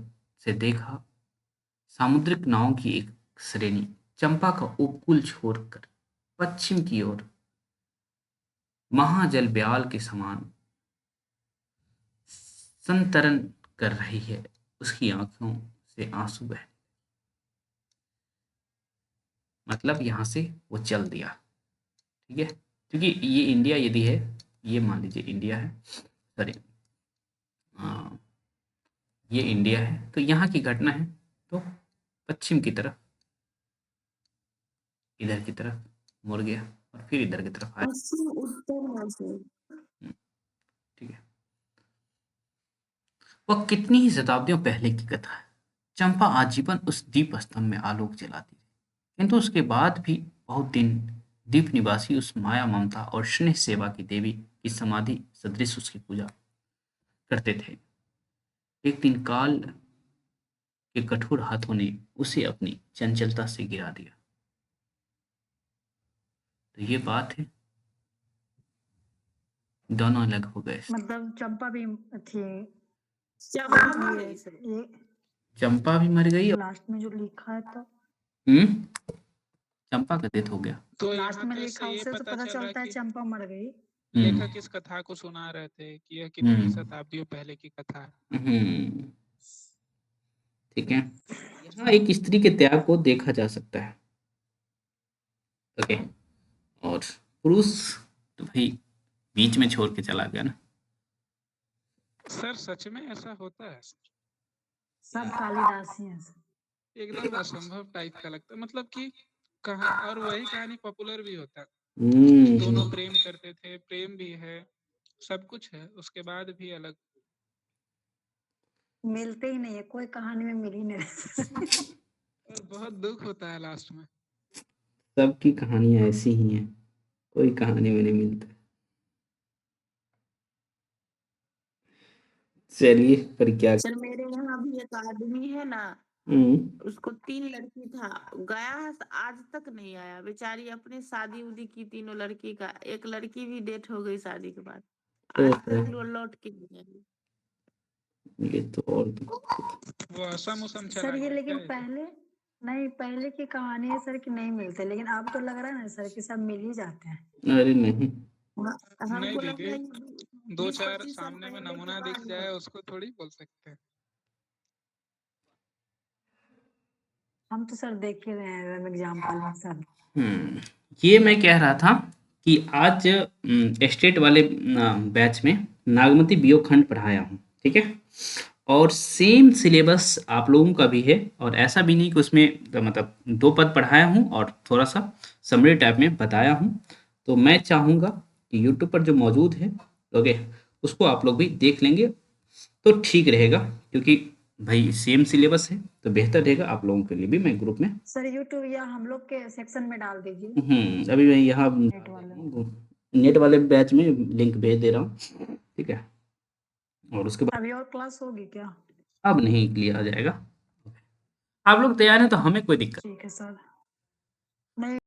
से देखा सामुद्रिक नावों की एक श्रेणी चंपा का उपकूल छोड़कर पश्चिम की ओर महाजल ब्याल के समान संतरण कर रही है। उसकी आंखों से आंसू बह, मतलब यहां से वो चल दिया, ठीक है? क्योंकि ये इंडिया यदि है, ये मान लीजिए इंडिया है, सॉरी ये इंडिया है, तो यहाँ की घटना है, तो पश्चिम की तरफ, इधर की तरफ मुड़ गया और फिर इधर की तरफ आया, पश्चिम उत्तर है से। ठीक है? वह कितनी ही शताब्दियों पहले की कथा है। चंपा आजीवन उस दीप स्तंभ में आलोक जलाती रही, किंतु उसके बाद भी बहुत दिन द्वीप निवासी उस माया ममता और स्नेह सेवा की देवी की समाधि सदृश उसकी पूजा करते थे। एक दिन काल के कठोर हाथों ने उसे अपनी चंचलता से गिरा दिया। तो ये बात है, दोनों अलग हो गए। मतलब चंपा भी थी। चंपा मर ये गई से। ये चंपा भी मर गई और लास्ट में जो लिखा है तो चंपा का डेथ हो गया। तो लास्ट यहाँ में तो लिखा इससे ये उससे तो पता पता चल रहा चलता है कि चंपा मर गई। लेखक इस कथा को सुना रहे थे कि यह कितनी हम्म। शताब्दियों पहले की कथा है। ठीक है, यहाँ एक स्त्री के त्याग को देखा जा सकता है। ओके, और पुरुष तो भाई बीच में छोड़ के चला गया ना। सर सच में ऐसा होता है? सब कालिदास ही हैं सर। एकदम असंभव टाइप का लगता है, मतलब कि कहा, और वही कहानी पॉपुलर भी होता है। दोनों प्रेम करते थे, प्रेम भी है, सब कुछ है, उसके बाद भी अलग। मिलते ही नहीं है, कोई कहानी में मिल ही नहीं रहा। और बहुत दुख होता है लास्ट में। सबकी कहानियां ऐसी ही हैं, कोई कहानी में नहीं मिलता। चलिए, पर क्या। सर मेरे यहाँ भी एक आदमी है ना, उसको 3 लड़की था, गया है आज तक नहीं आया। बेचारी अपने शादी उदी की, तीनों लड़की का, एक लड़की भी डेथ हो गई शादी के बाद, आज तक वो लौट के नहीं आई। ये तो और वो असम उसम चला सर ये गया लेकिन क्या? पहले नहीं, पहले की कहानी है सर कि नहीं मिलते, लेकिन अब तो लग रहा है ना सर कि सब मिल ही जाते हैं। अरे नहीं, हमको नहीं लगता है दीदी, दो 20-25 चार साल सामने में पहले की नमूना दिख बात जाए है। उसको थोड़ी बोल सकते हैं। हम तो सर देख ही रहे हैं एग्जाम्पल में सर। ये मैं कह रहा था कि आज स्टेट वाले बैच में नागमती बीओ खंड पढ़ाया हूँ, ठीक है, और सेम सिलेबस आप लोगों का भी है, और ऐसा भी नहीं कि उसमें मतलब 2 पद पढ़ाया हूँ और थोड़ा सा समरी टाइप में बताया हूँ। तो मैं चाहूँगा कि यूट्यूब पर जो मौजूद है, ओके, उसको आप लोग भी देख लेंगे तो ठीक रहेगा, क्योंकि भाई सेम सिलेबस है तो बेहतर रहेगा आप लोगों के लिए भी। मैं ग्रुप में सर यूट्यूब या हम लोग के सेक्शन में डाल दीजिए अभी मैं यहाँ नेट वाले। नेट वाले बैच में लिंक भेज दे रहा हूँ, ठीक है, और उसके बाद अभी और क्लास होगी क्या? अब नहीं लिया जाएगा। आप लोग तैयार हैं तो हमें कोई दिक्कत ठीक है सर। नहीं